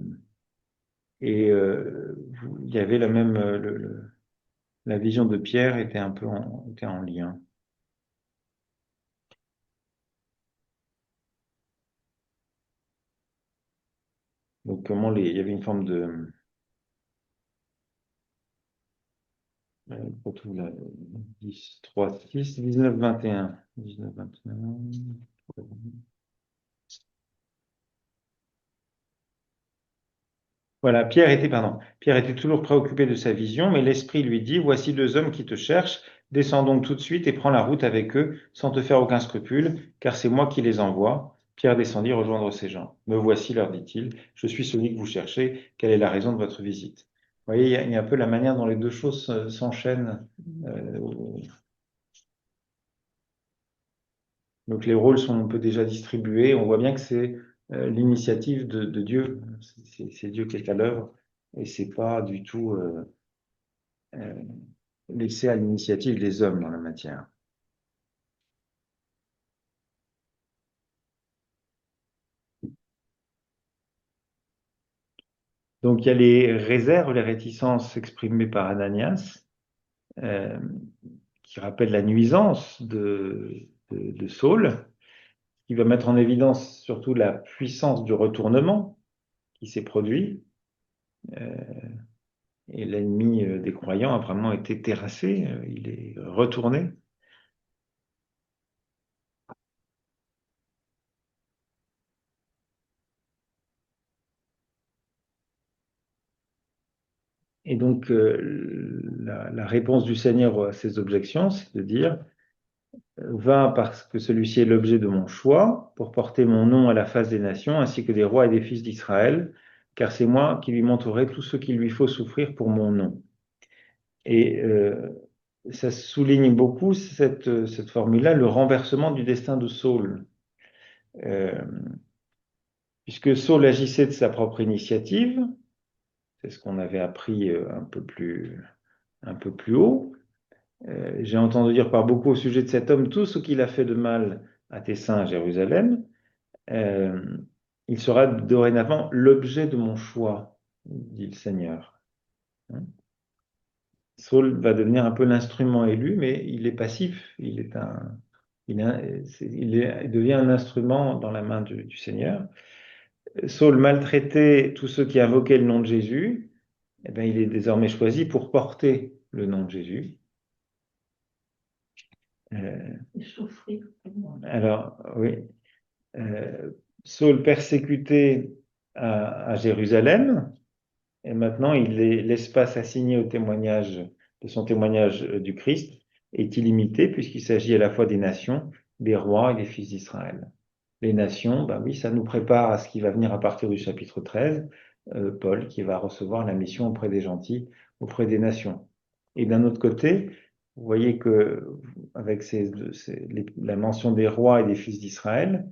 Et il y avait la même... la vision de Pierre était un peu était en lien. Donc comment il y avait une forme de pour tout la 10, 3, 6, 19, 21. 19, 21. Voilà, Pierre était toujours préoccupé de sa vision, mais l'Esprit lui dit, voici 2 hommes qui te cherchent, descends donc tout de suite et prends la route avec eux, sans te faire aucun scrupule, car c'est moi qui les envoie. Pierre descendit rejoindre ces gens. Me voici, leur dit-il, je suis celui que vous cherchez, quelle est la raison de votre visite? Vous voyez, il y a un peu la manière dont les deux choses s'enchaînent. Euh, donc les rôles sont un peu déjà distribués, on voit bien que c'est l'initiative de Dieu, c'est Dieu qui est à l'œuvre, et c'est pas du tout euh, laissé à l'initiative des hommes dans la matière. Donc il y a les réserves, les réticences exprimées par Ananias, euh, qui rappellent la nuisance de Saul, qui va mettre en évidence surtout la puissance du retournement qui s'est produit. Euh, et l'ennemi des croyants a vraiment été terrassé, il est retourné. Et donc la réponse du Seigneur à ces objections, c'est de dire, va parce que celui-ci est l'objet de mon choix, pour porter mon nom à la face des nations, ainsi que des rois et des fils d'Israël, car c'est moi qui lui montrerai tout ce qu'il lui faut souffrir pour mon nom. Et ça souligne beaucoup cette formule-là, le renversement du destin de Saul. Euh, puisque Saul agissait de sa propre initiative, c'est ce qu'on avait appris un peu plus haut. J'ai entendu dire par beaucoup au sujet de cet homme tout ce qu'il a fait de mal à tes saints à Jérusalem. Euh, il sera dorénavant l'objet de mon choix, dit le Seigneur. Hein. Saul va devenir un peu l'instrument élu, mais il est passif. Il devient un instrument dans la main du Seigneur. Saul maltraitait tous ceux qui invoquaient le nom de Jésus. Eh bien, il est désormais choisi pour porter le nom de Jésus. Euh, alors, oui, Saul persécuté à Jérusalem, et maintenant l'espace assigné au témoignage, de son témoignage du Christ est illimité puisqu'il s'agit à la fois des nations, des rois et des fils d'Israël. Les nations, ben oui, ça nous prépare à ce qui va venir à partir du chapitre 13, Paul qui va recevoir la mission auprès des gentils, auprès des nations. Et d'un autre côté, vous voyez que avec la mention des rois et des fils d'Israël,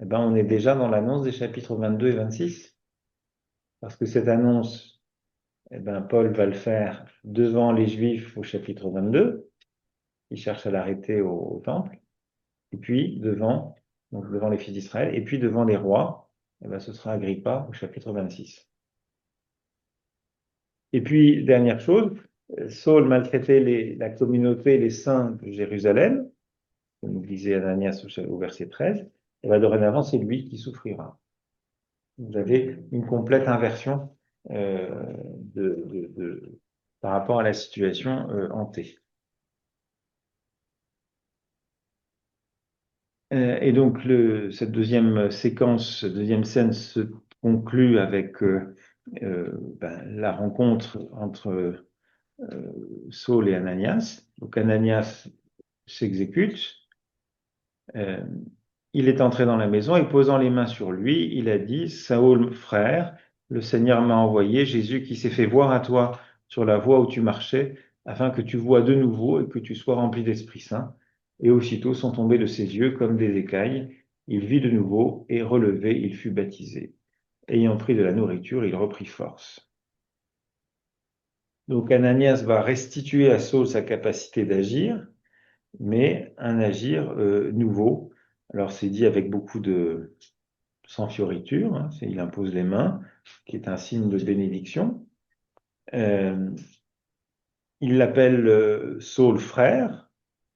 eh ben, on est déjà dans l'annonce des chapitres 22 et 26. parce que cette annonce, eh ben, Paul va le faire devant les Juifs au chapitre 22, qui cherchent à l'arrêter au temple, et puis donc devant les fils d'Israël, et puis devant les rois, eh ben, ce sera Agrippa au chapitre 26. Et puis, dernière chose, Saul maltraitait la communauté, les saints de Jérusalem, comme nous disait Ananias au verset 13, et bien dorénavant, c'est lui qui souffrira. Vous avez une complète inversion euh, par rapport à la situation hantée. Et donc, cette deuxième séquence, deuxième scène se conclut avec la rencontre entre Saul et Ananias. Donc, Ananias s'exécute. Euh, il est entré dans la maison et posant les mains sur lui, il a dit, Saül, frère, le Seigneur m'a envoyé, Jésus qui s'est fait voir à toi sur la voie où tu marchais, afin que tu voies de nouveau et que tu sois rempli d'Esprit Saint. Et aussitôt sont tombés de ses yeux comme des écailles. Il vit de nouveau et relevé, il fut baptisé. Ayant pris de la nourriture, il reprit force. Donc Ananias va restituer à Saul sa capacité d'agir, mais un agir nouveau. Alors c'est dit avec beaucoup de sans fioriture, hein, il impose les mains, qui est un signe de bénédiction. Euh, il l'appelle Saul frère,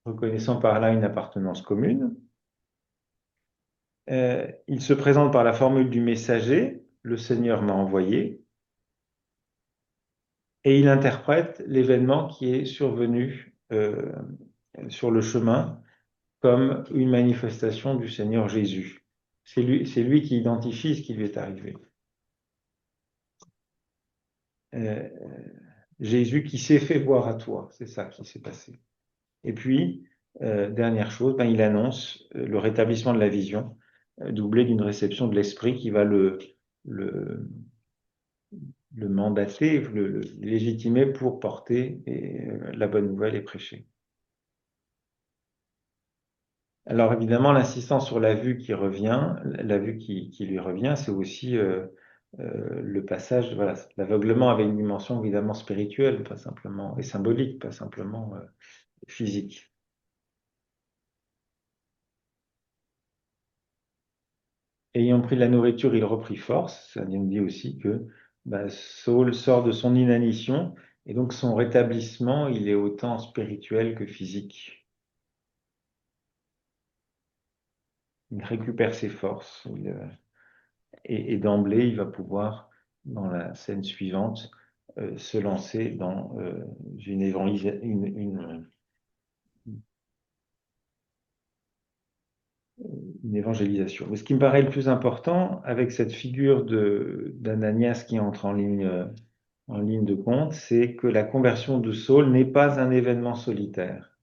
reconnaissant par là une appartenance commune. Il se présente par la formule du messager, le Seigneur m'a envoyé, et il interprète l'événement qui est survenu sur le chemin comme une manifestation du Seigneur Jésus. C'est lui qui identifie ce qui lui est arrivé. Euh, Jésus qui s'est fait voir à toi, c'est ça qui s'est passé. Et puis, dernière chose, ben, il annonce le rétablissement de la vision, doublé d'une réception de l'esprit qui va le, le mandater, le légitimer pour porter la bonne nouvelle et prêcher. Alors évidemment, l'insistance sur la vue qui revient, la vue qui lui revient, c'est aussi le passage, voilà, l'aveuglement avait une dimension évidemment spirituelle, pas simplement, et symbolique, pas simplement physique. Ayant pris de la nourriture, il reprit force. Ça nous dit aussi que Saul sort de son inanition, et donc son rétablissement, il est autant spirituel que physique. Il récupère ses forces. Et d'emblée, il va pouvoir, dans la scène suivante, se lancer dans une évangélisation. Mais ce qui me paraît le plus important avec cette figure d'Ananias qui entre en ligne de compte, c'est que la conversion de Saul n'est pas un événement solitaire.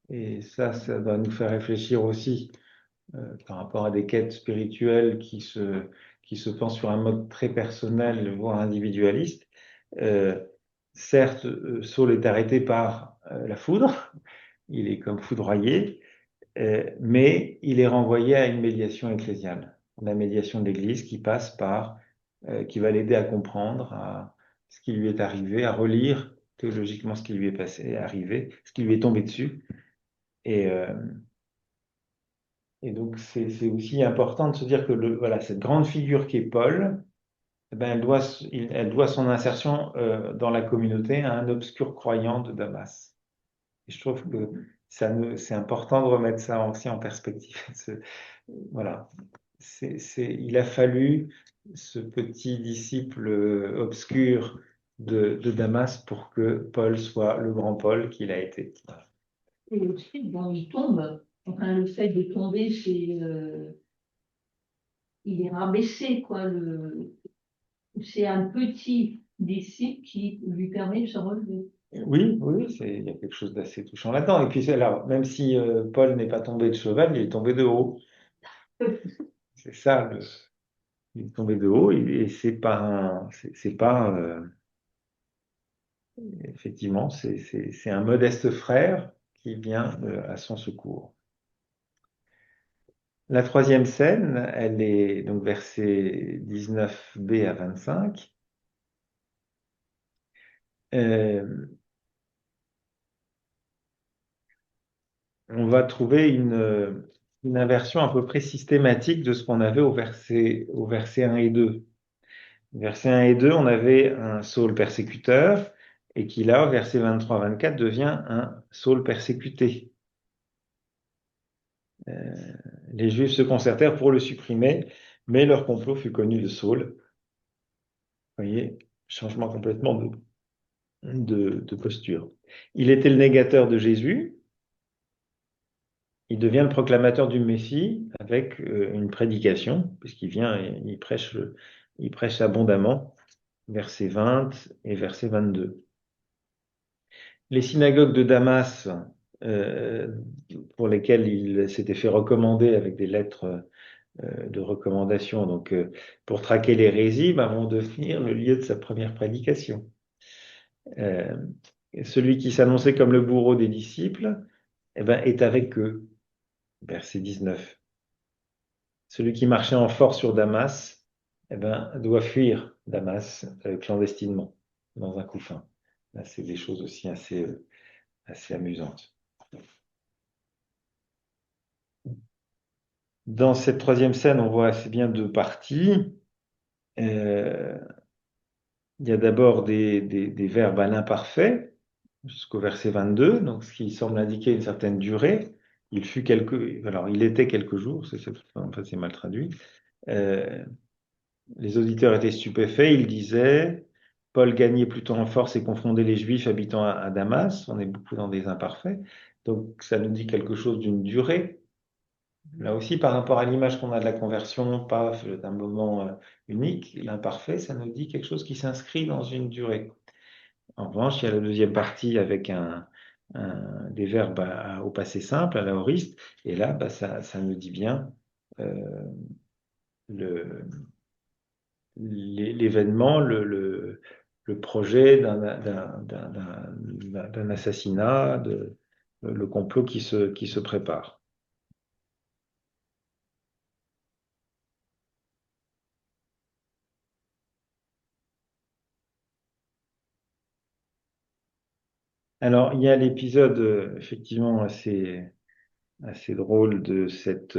Et ça doit nous faire réfléchir aussi par rapport à des quêtes spirituelles qui se pensent sur un mode très personnel, voire individualiste. Euh, certes, Saul est arrêté par la foudre, il est comme foudroyé, mais il est renvoyé à une médiation ecclésiale, la médiation de l'Église qui passe par, qui va l'aider à comprendre ce qui lui est arrivé, à relire théologiquement ce qui lui est arrivé, ce qui lui est tombé dessus. Et, euh, et donc, c'est aussi important de se dire que voilà, cette grande figure qui est Paul, eh ben, elle doit son insertion dans la communauté à un obscur croyant de Damas. Et je trouve que c'est important de remettre ça aussi en perspective. Voilà. Il a fallu ce petit disciple obscur de Damas pour que Paul soit le grand Paul qu'il a été. Et aussi, bon, il tombe. Enfin, le fait de tomber, il est rabaissé, quoi. C'est un petit disciple qui lui permet de se relever. Oui, oui, il y a quelque chose d'assez touchant là-dedans. Et puis, alors, même si Paul n'est pas tombé de cheval, il est tombé de haut. C'est ça, il est tombé de haut et c'est pas c'est pas, effectivement, c'est un modeste frère qui vient à son secours. La troisième scène, elle est donc versets 19b à 25. Euh, on va trouver une inversion à peu près systématique de ce qu'on avait au verset 1 et 2. Verset 1 et 2, on avait un Saul persécuteur, et qui là, au verset 23-24, devient un Saul persécuté. Euh, les Juifs se concertèrent pour le supprimer, mais leur complot fut connu de Saul. Vous voyez, changement complètement de posture. Il était le négateur de Jésus, il devient le proclamateur du Messie avec une prédication, puisqu'il vient et il prêche abondamment, verset 20 et verset 22. Les synagogues de Damas, euh, pour lesquelles il s'était fait recommander avec des lettres de recommandation, donc pour traquer l'hérésie, vont devenir le lieu de sa première prédication. Euh, Celui qui s'annonçait comme le bourreau des disciples, est avec eux. Verset 19. Celui qui marchait en force sur Damas, doit fuir Damas clandestinement, dans un couffin. Là, c'est des choses aussi assez amusantes. Dans cette troisième scène, on voit assez bien deux parties. Euh, il y a d'abord des verbes à l'imparfait, jusqu'au verset 22, donc ce qui semble indiquer une certaine durée. Alors, il était quelques jours, en fait, c'est mal traduit. Euh, les auditeurs étaient stupéfaits, ils disaient, Paul gagnait plutôt en force et confondait les Juifs habitant à Damas. On est beaucoup dans des imparfaits. Donc, ça nous dit quelque chose d'une durée. Là aussi, par rapport à l'image qu'on a de la conversion, pas d'un moment unique, l'imparfait, ça nous dit quelque chose qui s'inscrit dans une durée. En revanche, il y a la deuxième partie avec des verbes au passé simple, à l'aoriste, et là, ça nous dit bien euh, le, l'événement, le projet d'un assassinat, le complot qui se prépare. Alors, il y a l'épisode effectivement assez drôle de cette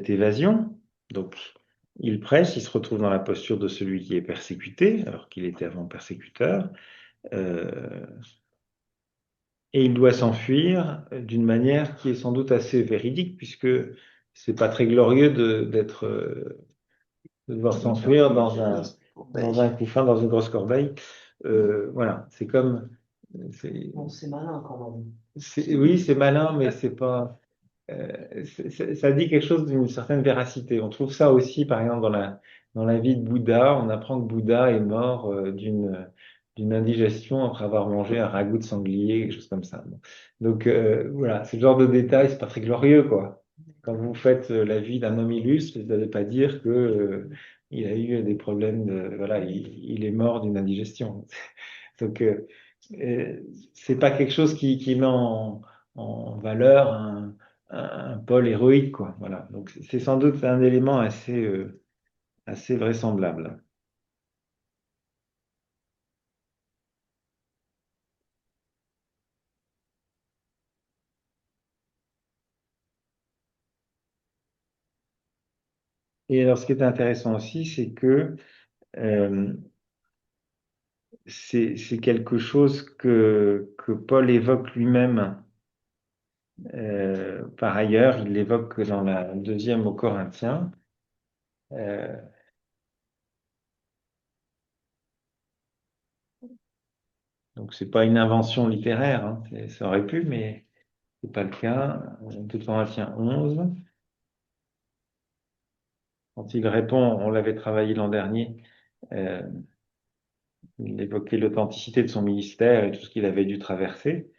évasion. Donc, il prêche, il se retrouve dans la posture de celui qui est persécuté, alors qu'il était avant persécuteur, euh, et il doit s'enfuir d'une manière qui est sans doute assez véridique, puisque c'est pas très glorieux de devoir s'enfuir dans un couffin, dans une grosse corbeille. Voilà, c'est comme. Bon, c'est malin quand même. Oui, c'est malin, mais c'est pas. Ça dit quelque chose d'une certaine véracité. On trouve ça aussi, par exemple, dans la vie de Bouddha. On apprend que Bouddha est mort d'une indigestion après avoir mangé un ragoût de sanglier, quelque chose comme ça. Bon. Donc voilà, c'est le genre de détail, c'est pas très glorieux, quoi. Quand vous faites la vie d'un homme illustre, vous n'allez pas dire que il a eu des problèmes voilà, il est mort d'une indigestion. Donc euh, c'est pas quelque chose qui met en valeur un pôle héroïque, quoi. Voilà. Donc, c'est sans doute un élément assez vraisemblable. Et alors, ce qui est intéressant aussi, c'est que euh, c'est quelque chose que Paul évoque lui-même. Par ailleurs, il l'évoque dans la deuxième aux Corinthiens. Euh, donc, c'est pas une invention littéraire, hein. Ça aurait pu, mais c'est pas le cas. 2 Corinthiens 11. Quand il répond, on l'avait travaillé l'an dernier, euh, il évoquait l'authenticité de son ministère et tout ce qu'il avait dû traverser.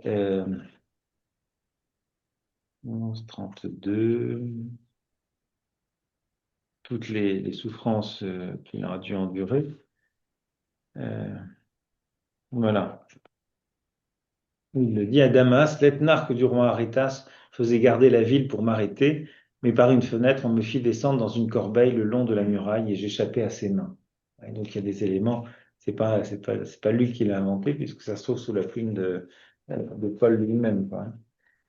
Euh, 11, 32, toutes les souffrances qu'il a dû endurer. Euh, voilà. Il le dit à Damas, l'ethnarque du roi Arétas faisait garder la ville pour m'arrêter, mais par une fenêtre, on me fit descendre dans une corbeille le long de la muraille et j'échappais à ses mains. Et donc il y a des éléments, c'est pas lui qui l'a inventé, puisque ça se trouve sous la plume de Paul lui-même, quoi, hein.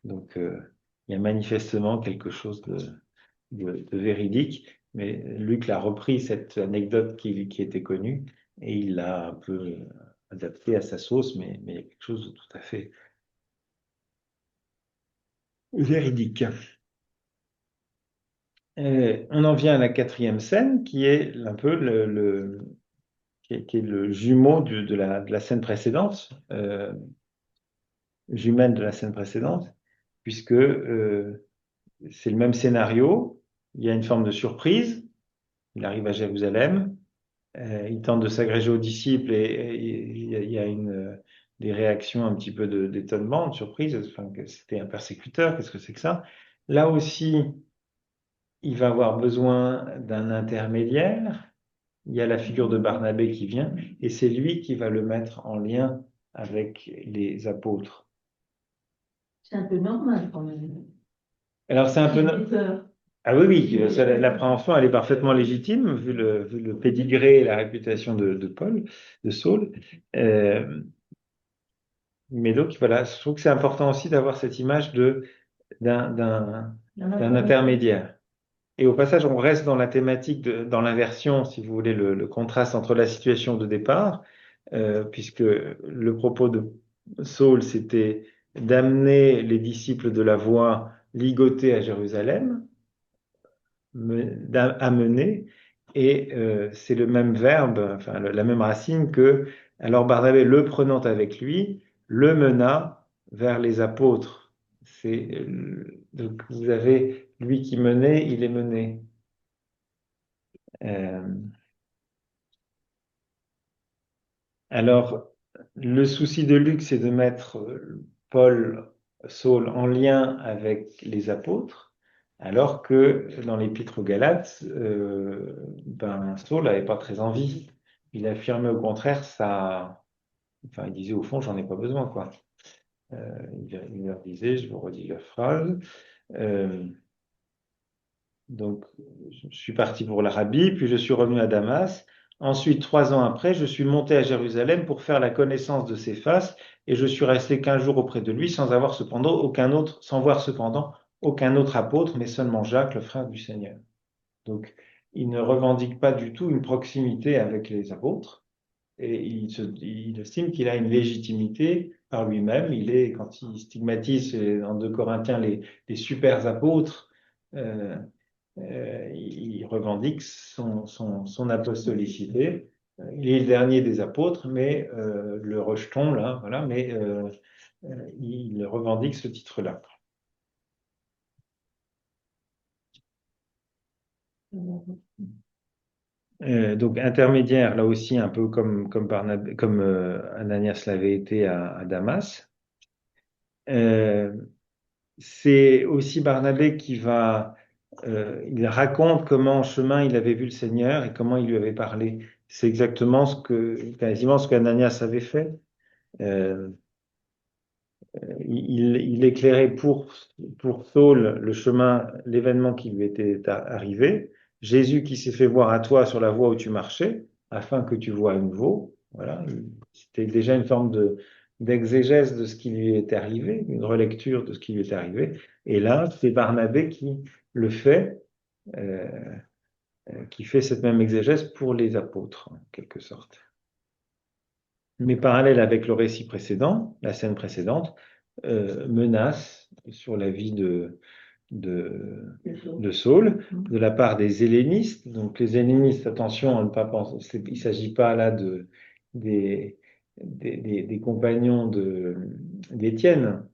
Donc il y a manifestement quelque chose de véridique, mais Luc l'a repris, cette anecdote qui était connue, et il l'a un peu adapté à sa sauce, mais il y a quelque chose de tout à fait véridique. On en vient à la quatrième scène, qui est un peu qui est le jumeau de la scène précédente, jumelle de la scène précédente, puisque c'est le même scénario, il y a une forme de surprise, il arrive à Jérusalem, il tente de s'agréger aux disciples et il y a des réactions un petit peu d'étonnement, de surprise, enfin, que c'était un persécuteur, qu'est-ce que c'est que ça? Là aussi, il va avoir besoin d'un intermédiaire. Il y a la figure de Barnabé qui vient et c'est lui qui va le mettre en lien avec les apôtres. C'est un peu normal quand même. Alors c'est un peu... J'ai des peurs. Ah oui, oui, l'appréhension, elle est parfaitement légitime, vu le pédigré et la réputation de Paul, de Saul. Mais donc, voilà, je trouve que c'est important aussi d'avoir cette image d'un intermédiaire. Et au passage, on reste dans la thématique, dans l'inversion, si vous voulez, le contraste entre la situation de départ, puisque le propos de Saul, c'était d'amener les disciples de la voie ligotés à Jérusalem, amener, et c'est le même verbe, enfin la même racine que, alors Barnabé, le prenant avec lui, le mena vers les apôtres. Donc vous avez lui qui menait, il est mené. Euh, alors, le souci de Luc, c'est de mettre Paul, Saul en lien avec les apôtres, alors que dans l'Épître aux Galates, Saul n'avait pas très envie. Il affirmait au contraire enfin, il disait au fond, j'en ai pas besoin, quoi. Il leur disait, je vous redis la phrase. euh, Donc, je suis parti pour l'Arabie, puis je suis revenu à Damas. Ensuite, 3 ans après, je suis monté à Jérusalem pour faire la connaissance de Céphas, et je suis resté 15 jours auprès de lui sans voir cependant aucun autre apôtre, mais seulement Jacques, le frère du Seigneur. Donc, il ne revendique pas du tout une proximité avec les apôtres, et il estime qu'il a une légitimité par lui-même. Quand il stigmatise en 2 Corinthiens les super apôtres, euh, il revendique son apostolicité. Il est le dernier des apôtres, mais le rejetons là, voilà, mais il revendique ce titre-là. Donc intermédiaire, là aussi, un peu comme Ananias l'avait été à Damas. C'est aussi Barnabé il raconte comment en chemin il avait vu le Seigneur et comment il lui avait parlé. C'est exactement quasiment ce qu'Ananias avait fait. Euh, il éclairait pour Saul le chemin, l'événement qui lui était arrivé. Jésus qui s'est fait voir à toi sur la voie où tu marchais, afin que tu vois à nouveau. Voilà, c'était déjà une forme d'exégèse de ce qui lui était arrivé, une relecture de ce qui lui était arrivé. Et là, c'est Barnabé qui le fait, euh, qui fait cette même exégèse pour les apôtres, en quelque sorte. Mais parallèle avec le récit précédent, la scène précédente, menace sur la vie de Saul de la part des hellénistes. Donc les hellénistes, attention à ne pas penser, il ne s'agit pas là des compagnons d'Étienne.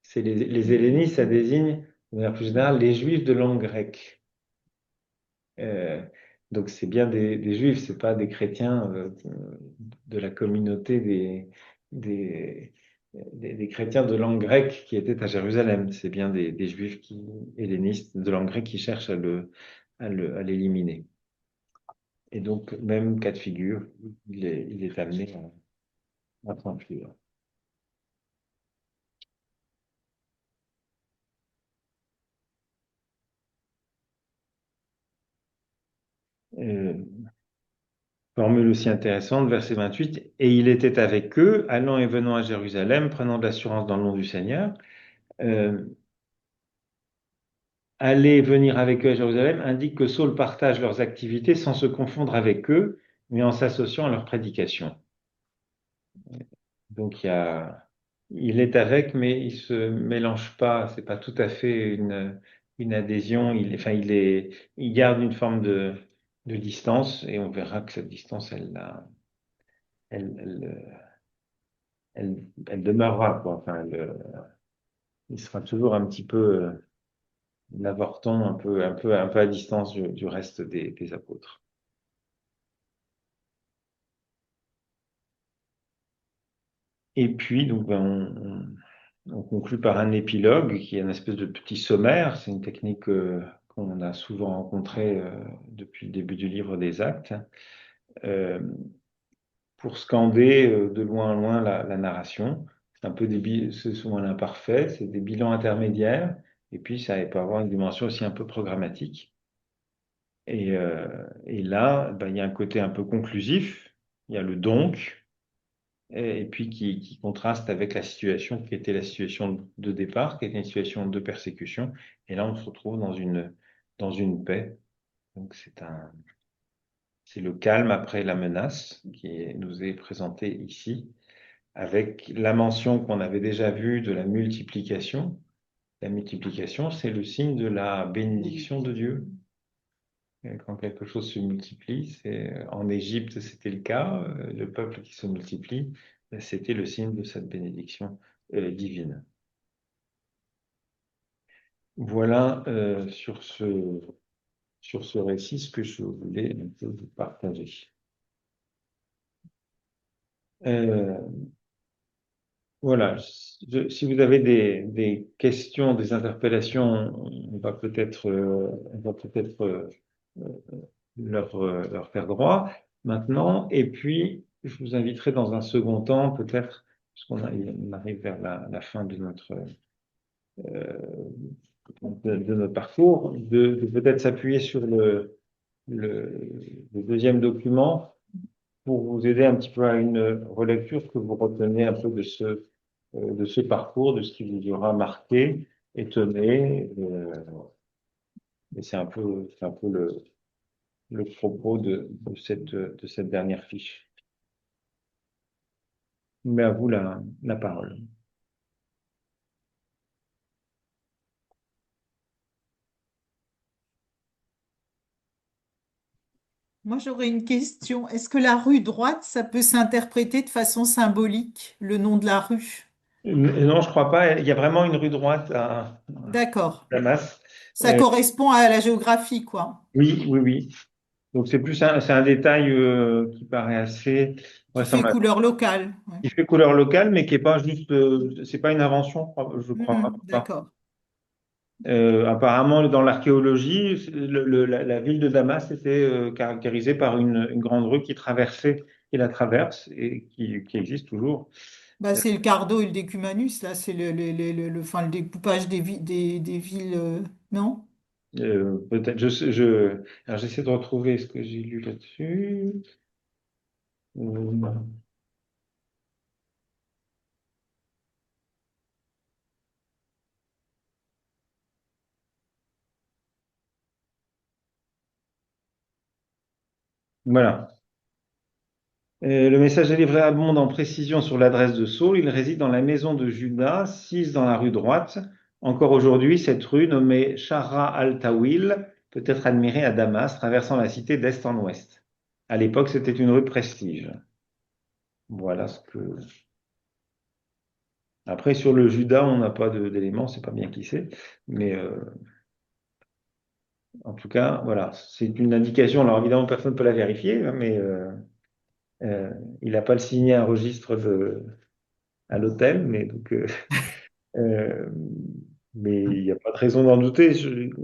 C'est les hellénistes, ça désigne de manière plus générale les juifs de langue grecque. Euh, donc c'est bien des juifs, c'est pas des chrétiens de la communauté des, des chrétiens de langue grecque qui étaient à Jérusalem. C'est bien des juifs hellénistes de langue grecque qui cherchent à l'éliminer. Et donc, même cas de figure, il est amené à s'enfuir. Euh, Formule aussi intéressante, verset 28. Et il était avec eux, allant et venant à Jérusalem, prenant de l'assurance dans le nom du Seigneur. Euh, Aller et venir avec eux à Jérusalem indique que Saul partage leurs activités sans se confondre avec eux, mais en s'associant à leur prédication. Donc il est avec, mais il se mélange pas. C'est pas tout à fait une adhésion. Il garde une forme de distance, et on verra que cette distance, elle, elle, elle demeurera, quoi. Enfin, il sera toujours un petit peu l'avorton, un peu à distance du reste des apôtres. Et puis, donc, on conclut par un épilogue qui est une espèce de petit sommaire. C'est une technique qu'on a souvent rencontrée depuis le début du livre des Actes, euh, pour scander de loin en loin la narration. C'est souvent l'imparfait, c'est des bilans intermédiaires, et puis ça peut avoir une dimension aussi un peu programmatique. Et là, ben, il y a un côté un peu conclusif, il y a le donc, et puis qui contraste avec la situation qui était la situation de départ, qui était une situation de persécution. Et là, on se retrouve dans une paix. Donc, c'est le calme après la menace nous est présenté ici, avec la mention qu'on avait déjà vue de la multiplication. La multiplication, c'est le signe de la bénédiction de Dieu. Et quand quelque chose se multiplie, en Égypte, c'était le cas, le peuple qui se multiplie, c'était le signe de cette bénédiction divine. Voilà sur ce récit ce que je voulais un peu vous partager. Euh, voilà, si vous avez des questions, des interpellations, on va peut-être leur faire droit maintenant. Et puis, je vous inviterai dans un second temps, peut-être, on arrive vers la fin euh, de notre parcours, de peut-être s'appuyer sur le deuxième document pour vous aider un petit peu à une relecture, que vous retenez un peu de ce parcours, de ce qui vous aura marqué, étonné. Et c'est un peu le propos de cette dernière fiche. Mais à vous la parole. Moi, j'aurais une question. Est-ce que la rue droite, ça peut s'interpréter de façon symbolique, le nom de la rue? Non, je crois pas. Il y a vraiment une rue droite à D'accord. Damas. Ça correspond à la géographie, quoi. Oui, oui, oui. Donc c'est un détail qui paraît assez Qui fait vraisemblable, couleur locale. Ouais. qui fait couleur locale, mais qui est pas juste, c'est pas une invention, je crois pas. D'accord. Apparemment, dans l'archéologie, la ville de Damas était caractérisée par une grande rue qui la traverse et qui existe toujours. Bah, c'est le Cardo et le Decumanus, là, c'est enfin, le découpage des villes, non? Peut-être, alors j'essaie de retrouver ce que j'ai lu là-dessus. Euh, Voilà. Le message est livré abonde en précision sur l'adresse de Saul. Il réside dans la maison de Judas, 6 dans la rue droite. Encore aujourd'hui, cette rue, nommée Shara al-Tawil, peut être admirée à Damas, traversant la cité d'est en ouest. À l'époque, c'était une rue de prestige. Voilà ce que. Après, sur le Judas, on n'a pas d'éléments, c'est pas bien qui c'est. Mais en tout cas, voilà, c'est une indication. Alors évidemment, personne ne peut la vérifier, hein, mais euh, il n'a pas le signé un registre à l'hôtel, mais donc. Euh, mais il n'y a pas de raison d'en douter.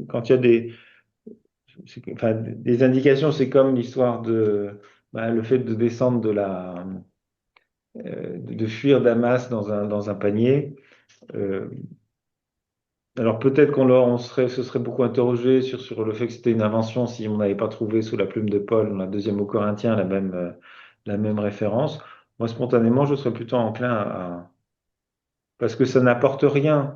Quand il y a enfin, des indications, c'est comme l'histoire le fait de descendre de fuir Damas dans un panier. Euh, Alors peut-être se serait beaucoup interrogé sur le fait que c'était une invention si on n'avait pas trouvé sous la plume de Paul, dans la deuxième aux Corinthiens, la même référence. Moi, spontanément, je serais plutôt enclin parce que ça n'apporte rien.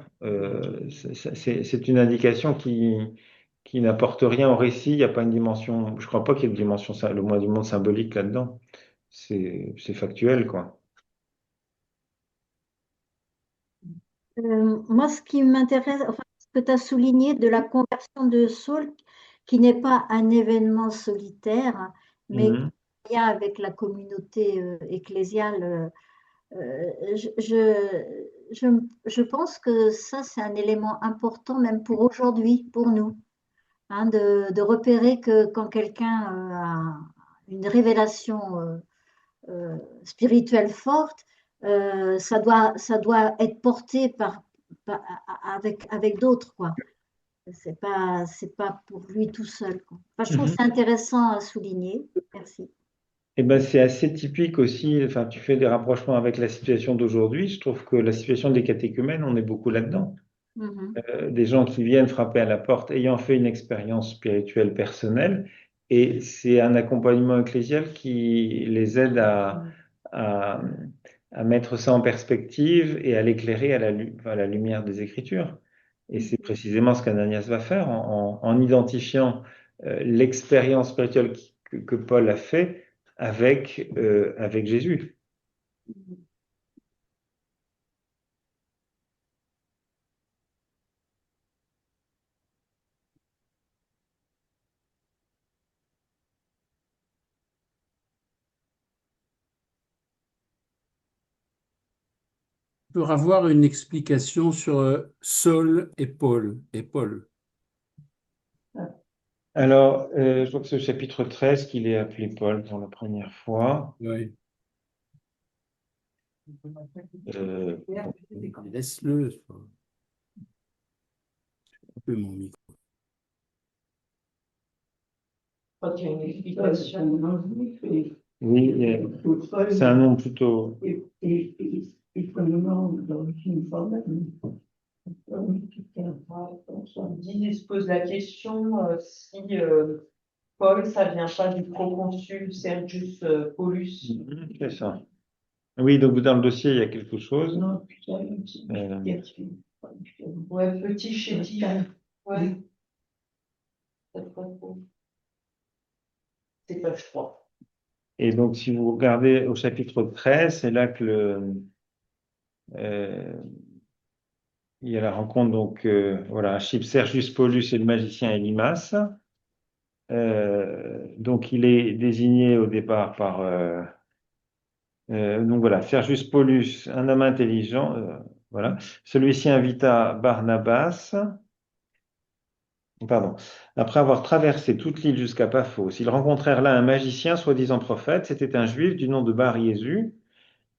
C'est une indication qui n'apporte rien au récit. Il n'y a pas une dimension. Je crois pas qu'il y ait une dimension, le moins du monde symbolique là-dedans. C'est factuel, quoi. Moi, ce qui m'intéresse, enfin, ce que tu as souligné de la conversion de Saul, qui n'est pas un événement solitaire, mais Mhm. qui a avec la communauté ecclésiale, je, je, je, je pense que ça, c'est un élément important même pour aujourd'hui, pour nous, hein, de repérer que quand quelqu'un a une révélation spirituelle forte, ça doit être porté avec d'autres, quoi. C'est pas pour lui tout seul, quoi. Enfin, je trouve que Mhm. c'est intéressant à souligner. Merci. Eh ben, c'est assez typique aussi. Enfin, tu fais des rapprochements avec la situation d'aujourd'hui. Je trouve que la situation des catéchumènes, on est beaucoup là-dedans. Mhm. Des gens qui viennent frapper à la porte ayant fait une expérience spirituelle personnelle, et c'est un accompagnement ecclésial qui les aide à, à mettre ça en perspective et à l'éclairer à la lumière des Écritures. Et c'est précisément ce qu'Ananias va faire en identifiant l'expérience spirituelle que Paul a fait avec Jésus. Pour avoir une explication sur Saul et Paul. Et Paul. Alors, je vois que c'est au chapitre 13 qu'il est appelé Paul pour la première fois. Oui. Euh, Laisse-le. Un peu mon micro. Quand il y a une explication, oui, c'est un nom plutôt. et comment dans une forme, il se pose la question si Paul, ça vient pas du proconsul Sergius Paulus. C'est ça. Oui, donc dans le dossier, il y a quelque chose. Non, putain, ouais, petit chétif. Ouais, c'est pas froid. Et donc, si vous regardez au chapitre 13, c'est là que euh, il y a la rencontre, donc, voilà, Sergius Paulus et le magicien Elimas. Donc, il est désigné au départ par. Donc voilà, Sergius Paulus, un homme intelligent. Voilà. Celui-ci invita Barnabas. Pardon. Après avoir traversé toute l'île jusqu'à Paphos, ils rencontrèrent là un magicien, soi-disant prophète. C'était un juif du nom de Bar Jésus,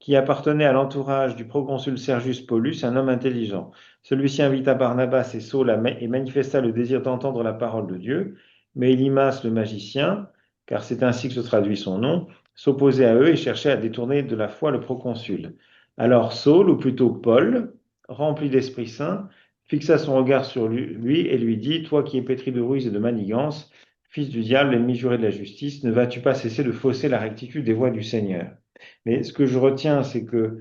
qui appartenait à l'entourage du proconsul Sergius Paulus, un homme intelligent. Celui-ci invita Barnabas et Saul et manifesta le désir d'entendre la parole de Dieu. Mais Élymas, le magicien, car c'est ainsi que se traduit son nom, s'opposait à eux et cherchait à détourner de la foi le proconsul. Alors Saul, ou plutôt Paul, rempli d'Esprit Saint, fixa son regard sur lui et lui dit, Toi qui es pétri de ruse et de manigance, fils du diable, ennemi juré de la justice, ne vas-tu pas cesser de fausser la rectitude des voies du Seigneur? Mais ce que je retiens, c'est que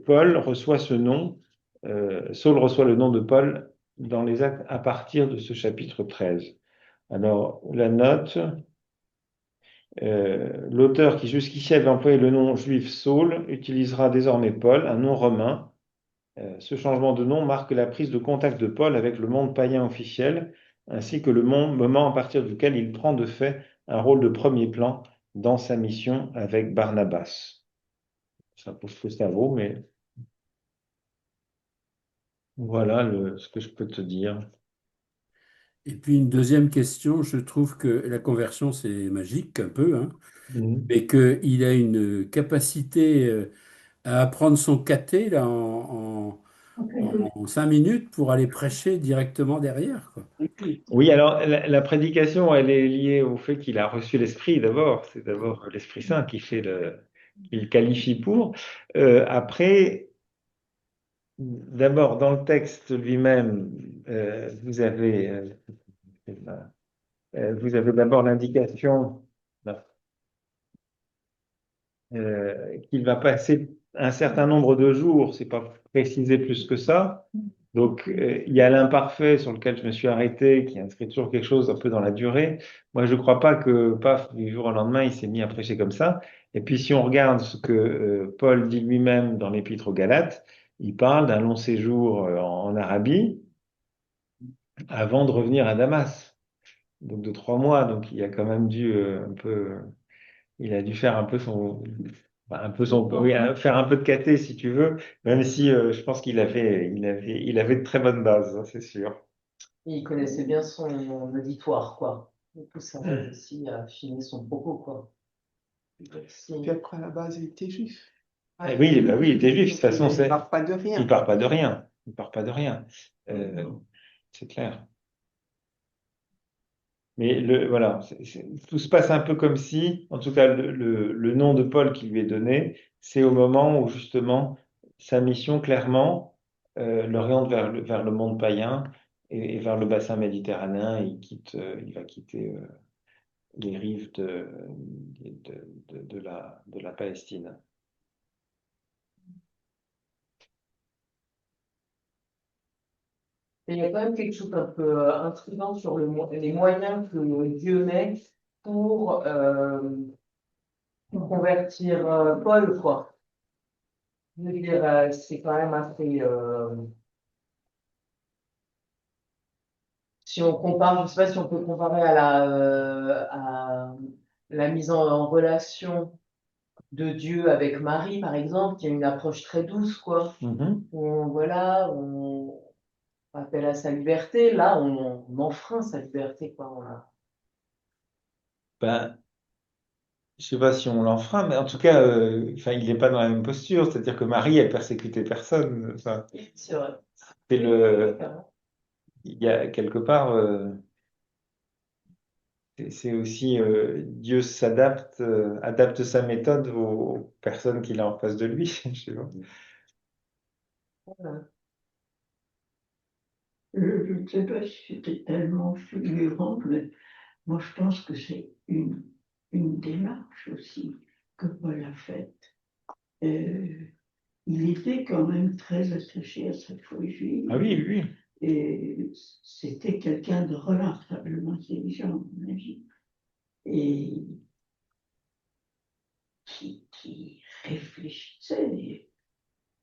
Paul reçoit ce nom, Saul reçoit le nom de Paul dans les Actes à partir de ce chapitre 13. Alors, la note, l'auteur qui jusqu'ici avait employé le nom juif Saul utilisera désormais Paul, un nom romain. Ce changement de nom marque la prise de contact de Paul avec le monde païen officiel, ainsi que le moment à partir duquel il prend de fait un rôle de premier plan dans sa mission avec Barnabas. Ça prouve ce que ça vaut, mais voilà ce que je peux te dire. Et puis une deuxième question, je trouve que la conversion, c'est magique un peu, hein, Mhm. mais qu'il a une capacité à apprendre son caté là, en 5 minutes pour aller prêcher directement derrière, quoi. Oui, alors la prédication, elle est liée au fait qu'il a reçu l'Esprit d'abord. C'est d'abord l'Esprit Saint qui le qualifie pour. Après, D'abord, dans le texte lui-même, vous avez d'abord l'indication qu'il va passer un certain nombre de jours, c'est pas précisé plus que ça. Donc, il y a l'imparfait sur lequel je me suis arrêté, qui inscrit toujours quelque chose un peu dans la durée. Moi, je ne crois pas que, paf, du jour au lendemain, il s'est mis à prêcher comme ça. Et puis, si on regarde ce que Paul dit lui-même dans l'Épître aux Galates, il parle d'un long séjour en Arabie avant de revenir à Damas, donc de 3 mois. Donc, il a quand même dû il a dû faire un peu oui, faire un peu de caté si tu veux, même si je pense il avait de très bonnes bases, hein, c'est sûr. Il connaissait bien son auditoire, quoi. Du coup, ça aide aussi à affiner son propos, quoi. Puis après, à la base, il était juif. Eh oui, bah oui, il était juif. De toute façon, Il ne part pas de rien. il part pas de rien. Il part pas de rien. C'est clair. Mais voilà, tout se passe un peu comme si, en tout cas, le nom de Paul qui lui est donné, c'est au moment où justement sa mission clairement l'oriente vers le monde païen et vers le bassin méditerranéen. Il va quitter les rives de la Palestine. Et il y a quand même quelque chose un peu intriguant sur les moyens que Dieu met pour convertir Paul, quoi. Je veux dire, c'est quand même assez. Si on compare, je ne sais pas si on peut comparer à la mise en relation de Dieu avec Marie, par exemple, qui a une approche très douce, quoi. Voilà, on appelle à sa liberté. Là, on enfreint sa liberté, quoi. Ben, je sais pas si on l'enfreint, mais en tout cas, enfin, il n'est pas dans la même posture. C'est-à-dire que Marie, elle persécutait personne. Enfin, C'est vrai. c'est il y a quelque part, c'est aussi Dieu adapte sa méthode aux personnes qu'il a en face de lui. Je sais pas. Voilà. Je ne sais pas si c'était tellement fulgurant, mais moi je pense que c'est une démarche aussi que Paul a faite. Il était quand même très attaché à sa foi juive Ah oui, oui. et c'était quelqu'un de remarquablement intelligent, à mon avis, et qui réfléchissait.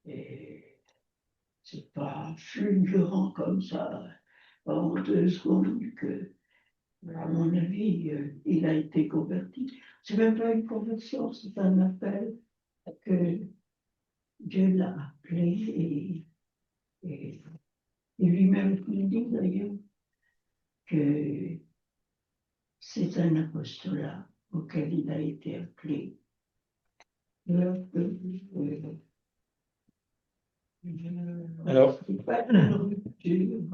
Et c'est pas fulgurant comme ça en 2 secondes que, à mon avis, il a été converti. C'est même pas une conversion, c'est un appel que Dieu l'a appelé et lui-même il dit d'ailleurs que c'est un apostolat auquel il a été appelé. Alors, C'est pas une rupture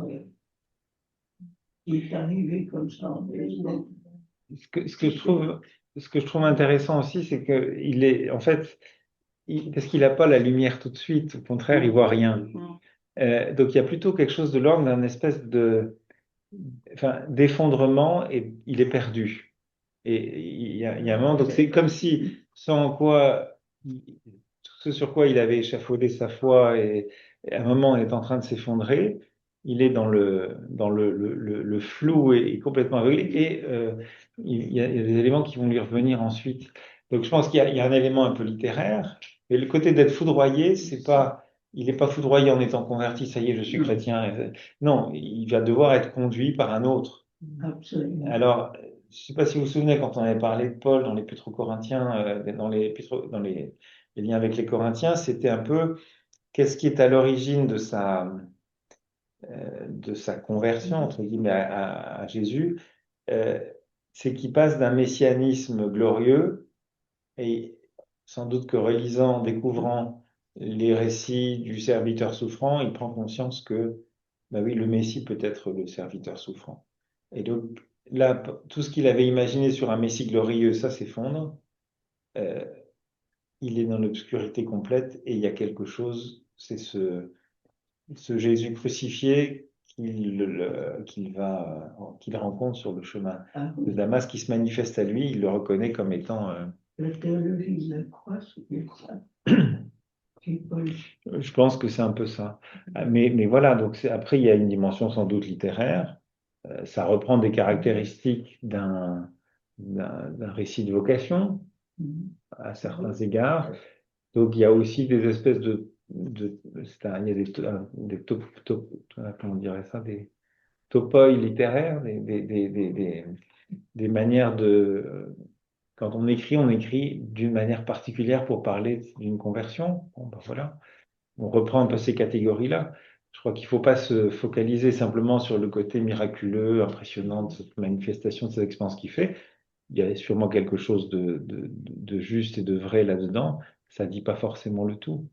qui est arrivée comme ça en évident. ce que je trouve intéressant aussi, c'est que il est, en fait, parce qu'il n'a pas la lumière tout de suite. Au contraire, il voit rien. Donc, il y a plutôt quelque chose de l'ordre d'un espèce enfin, d'effondrement et il est perdu. Et il y a un moment, donc c'est comme si, sans quoi, tout ce sur quoi il avait échafaudé sa foi et à un moment est en train de s'effondrer, il est le flou et complètement aveuglé et il y a des éléments qui vont lui revenir ensuite. Donc je pense il y a un élément un peu littéraire, et le côté d'être foudroyé, c'est pas, il n'est pas foudroyé en étant converti, ça y est, je suis chrétien. Non, il va devoir être conduit par un autre. Absolument. Alors, je ne sais pas si vous vous souvenez, quand on avait parlé de Paul dans l'Épître aux Corinthiens, dans les liens avec les Corinthiens, c'était un peu qu'est-ce qui est à l'origine de sa conversion, entre guillemets, à Jésus. Euh, c'est qu'il passe d'un messianisme glorieux et sans doute que relisant, découvrant les récits du serviteur souffrant, il prend conscience que, bah oui, le Messie peut être le serviteur souffrant. Et donc, là, tout ce qu'il avait imaginé sur un Messie glorieux, ça s'effondre. Il est dans l'obscurité complète et il y a quelque chose, c'est ce Jésus crucifié qu'il rencontre sur le chemin de Damas, qui se manifeste à lui, il le reconnaît comme étant... La théologie de la croix, c'est ça. Je pense que c'est un peu ça. Mais voilà, donc après, il y a une dimension sans doute littéraire. Ça reprend des caractéristiques d'un récit de vocation, à certains égards. Donc, il y a aussi des espèces il y a comment on dirait ça, des topoi littéraires, des manières de... Quand on écrit d'une manière particulière pour parler d'une conversion. Bon, ben voilà, on reprend un peu ces catégories-là. Je crois qu'il ne faut pas se focaliser simplement sur le côté miraculeux, impressionnant de cette manifestation, de cette expérience qu'il fait. Il y a sûrement quelque chose de juste et de vrai là-dedans. Ça ne dit pas forcément le tout.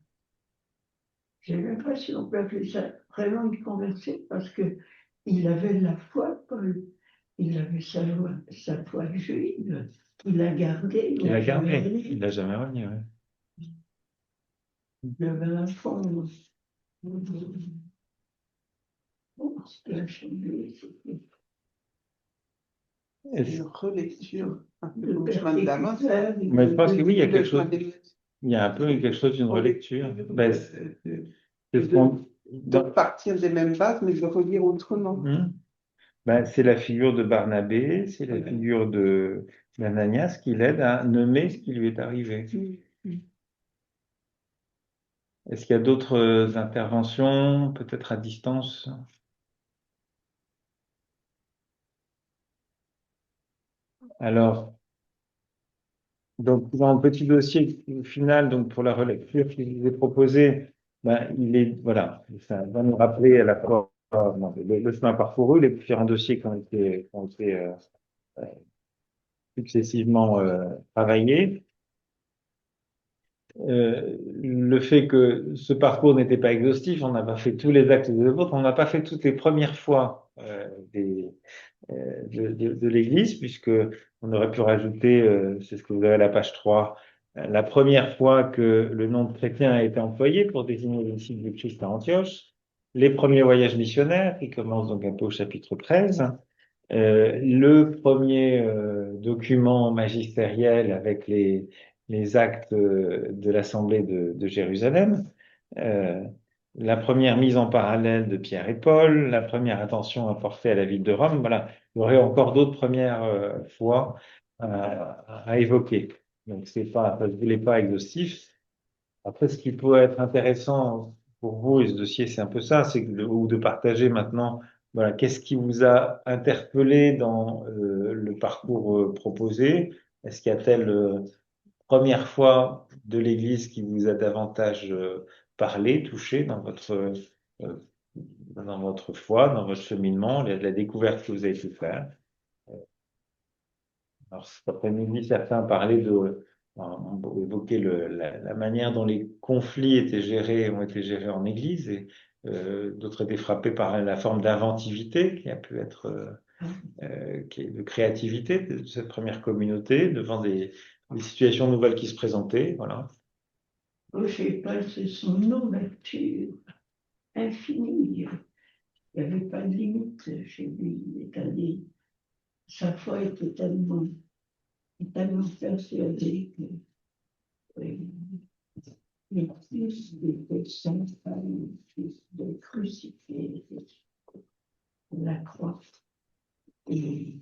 J'ai l'impression qu'on peut appeler ça vraiment une conversion parce qu'il avait la foi, Paul. Il avait sa foi juive. Il l'a gardée. Il l'a gardée. Il l'a jamais renié. Ouais. Il avait un fond. Une relecture, un peu comme le chemin de Damas. Mais je pense que oui, il y a quelque chose. Il y a un peu quelque chose d'une relecture. De partir des mêmes bases, mais de relire autrement. C'est la figure de Barnabé, c'est la figure d'Ananias qui l'aide à nommer ce qui lui est arrivé. Est-ce qu'il y a d'autres interventions, peut-être à distance? Alors, donc dans le petit dossier final, donc pour la relecture que je vous ai proposé, voilà, ça va nous rappeler à la fois le chemin parcouru, les différents dossiers qui ont été successivement travaillés. Le fait que ce parcours n'était pas exhaustif, on n'a pas fait tous les actes de l'apôtre, on n'a pas fait toutes les premières fois de l'Église, puisque on aurait pu rajouter, c'est ce que vous avez à la page 3, la première fois que le nom de chrétien a été employé pour désigner les disciples du Christ à Antioche, les premiers voyages missionnaires, qui commencent donc un peu au chapitre 13, le premier document magistériel avec les actes de l'Assemblée de Jérusalem, euh, la première mise en parallèle de Pierre et Paul, la première attention apportée à la ville de Rome. Voilà, il y aurait encore d'autres premières fois à évoquer. Donc, ça ne voulait pas exhaustif. Après, ce qui peut être intéressant pour vous, et ce dossier, c'est un peu ça, c'est ou de partager maintenant, voilà, qu'est-ce qui vous a interpellé dans le parcours proposé? Est-ce qu'il y a telle première fois de l'Église qui vous a davantage parlé, touché euh, dans votre foi, dans votre cheminement, la découverte que vous avez pu faire? Alors, cet après-midi, certains parlaient ont évoqué la manière dont les conflits ont été gérés en Église, et d'autres étaient frappés par la forme d'inventivité qui a pu être, de créativité de cette première communauté devant des situations nouvelles qui se présentaient. Voilà. Chez Paul, c'est son ouverture infinie. Il n'y avait pas de limite chez lui. Sa foi était tellement persuadée que le Fils était saint, le Fils de crucifié, la croix. Et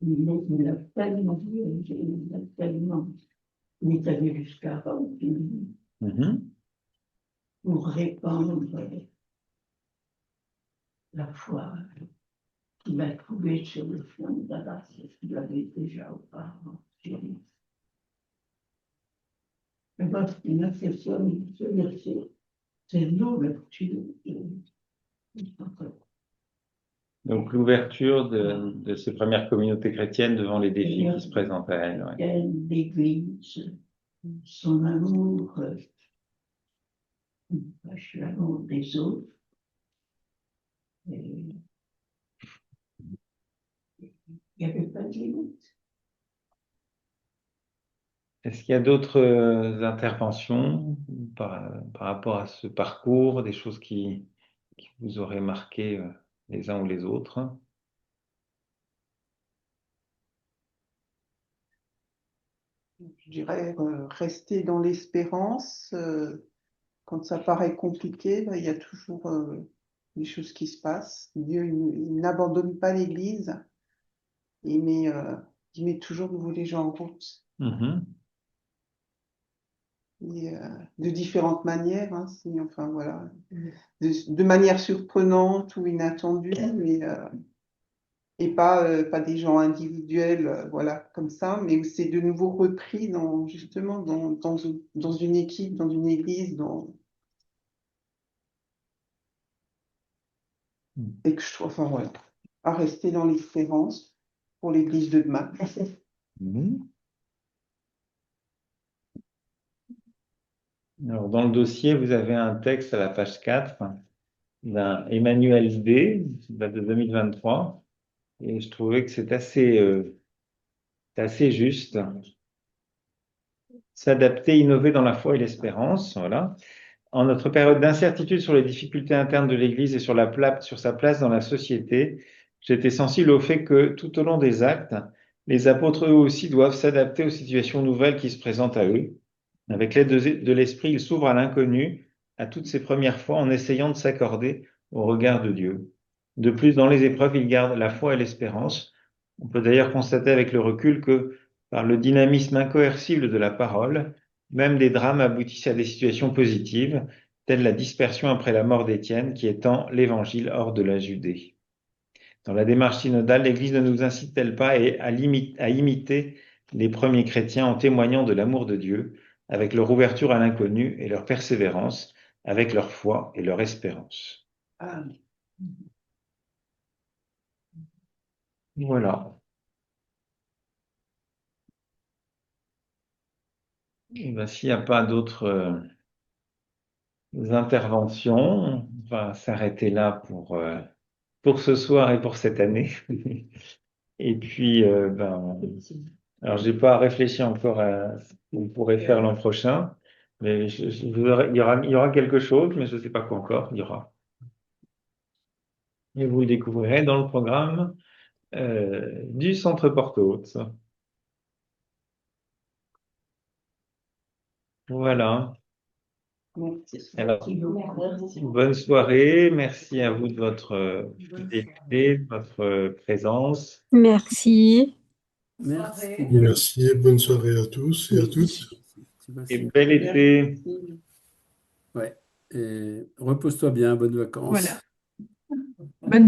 il a tellement dirigé, il est allé jusqu'à Rome pour répandre la foi qu'il a trouvée sur le flanc de Damas, qu'il avait déjà auparavant. Mais moi, ce qui m'impressionne, c'est l'ouverture. Donc l'ouverture de ces premières communautés chrétiennes devant les défis qui se présentent à elles. Ouais. L'Église, son amour, l'amour des autres. Il n'y avait pas de limite. Est-ce qu'il y a d'autres interventions par rapport à ce parcours, des choses qui vous auraient marqué les uns ou les autres? Je dirais rester dans l'espérance. Quand ça paraît compliqué, il y a toujours des choses qui se passent. Dieu, il n'abandonne pas l'Église. Il met, euh, il met toujours de nouveau les gens en route. Mhm. Et, de différentes manières, hein, enfin voilà, de manière surprenante ou inattendue, mais et pas des gens individuels, voilà, comme ça, mais où c'est de nouveau repris justement dans une équipe, dans une église, et que je trouve, enfin voilà, à rester dans l'espérance pour l'église de demain. Mhm. Alors, dans le dossier, vous avez un texte à la page 4 d'un Emmanuel D, qui date de 2023, et je trouvais que c'est assez juste. S'adapter, innover dans la foi et l'espérance, voilà. En notre période d'incertitude sur les difficultés internes de l'Église et sur sa place dans la société, j'étais sensible au fait que tout au long des actes, les apôtres eux aussi doivent s'adapter aux situations nouvelles qui se présentent à eux. Avec l'aide de l'Esprit, ils s'ouvrent à l'inconnu, à toutes ces premières fois, en essayant de s'accorder au regard de Dieu. De plus, dans les épreuves, ils gardent la foi et l'espérance. On peut d'ailleurs constater avec le recul que, par le dynamisme incoercible de la parole, même des drames aboutissent à des situations positives, telle la dispersion après la mort d'Étienne, qui étend l'Évangile hors de la Judée. Dans la démarche synodale, l'Église ne nous incite-t-elle pas à imiter les premiers chrétiens en témoignant de l'amour de Dieu, avec leur ouverture à l'inconnu et leur persévérance, avec leur foi et leur espérance? Ah, Voilà. Et ben, s'il n'y a pas d'autres interventions, on va s'arrêter là pour ce soir et pour cette année. Et puis, alors j'ai pas réfléchi encore à ce qu'on pourrait faire l'an prochain, mais il y aura quelque chose, mais je ne sais pas quoi encore, il y aura. Et vous le découvrirez dans le programme du Centre Porte Haute. Voilà. merci. Alors, Merci. bonne soirée. Merci à vous de votre fidélité, de votre présence. Merci. Merci. Merci et bonne soirée à tous et à toutes. Et bel été. Ouais. Et repose-toi bien, bonnes vacances. Voilà. Bonne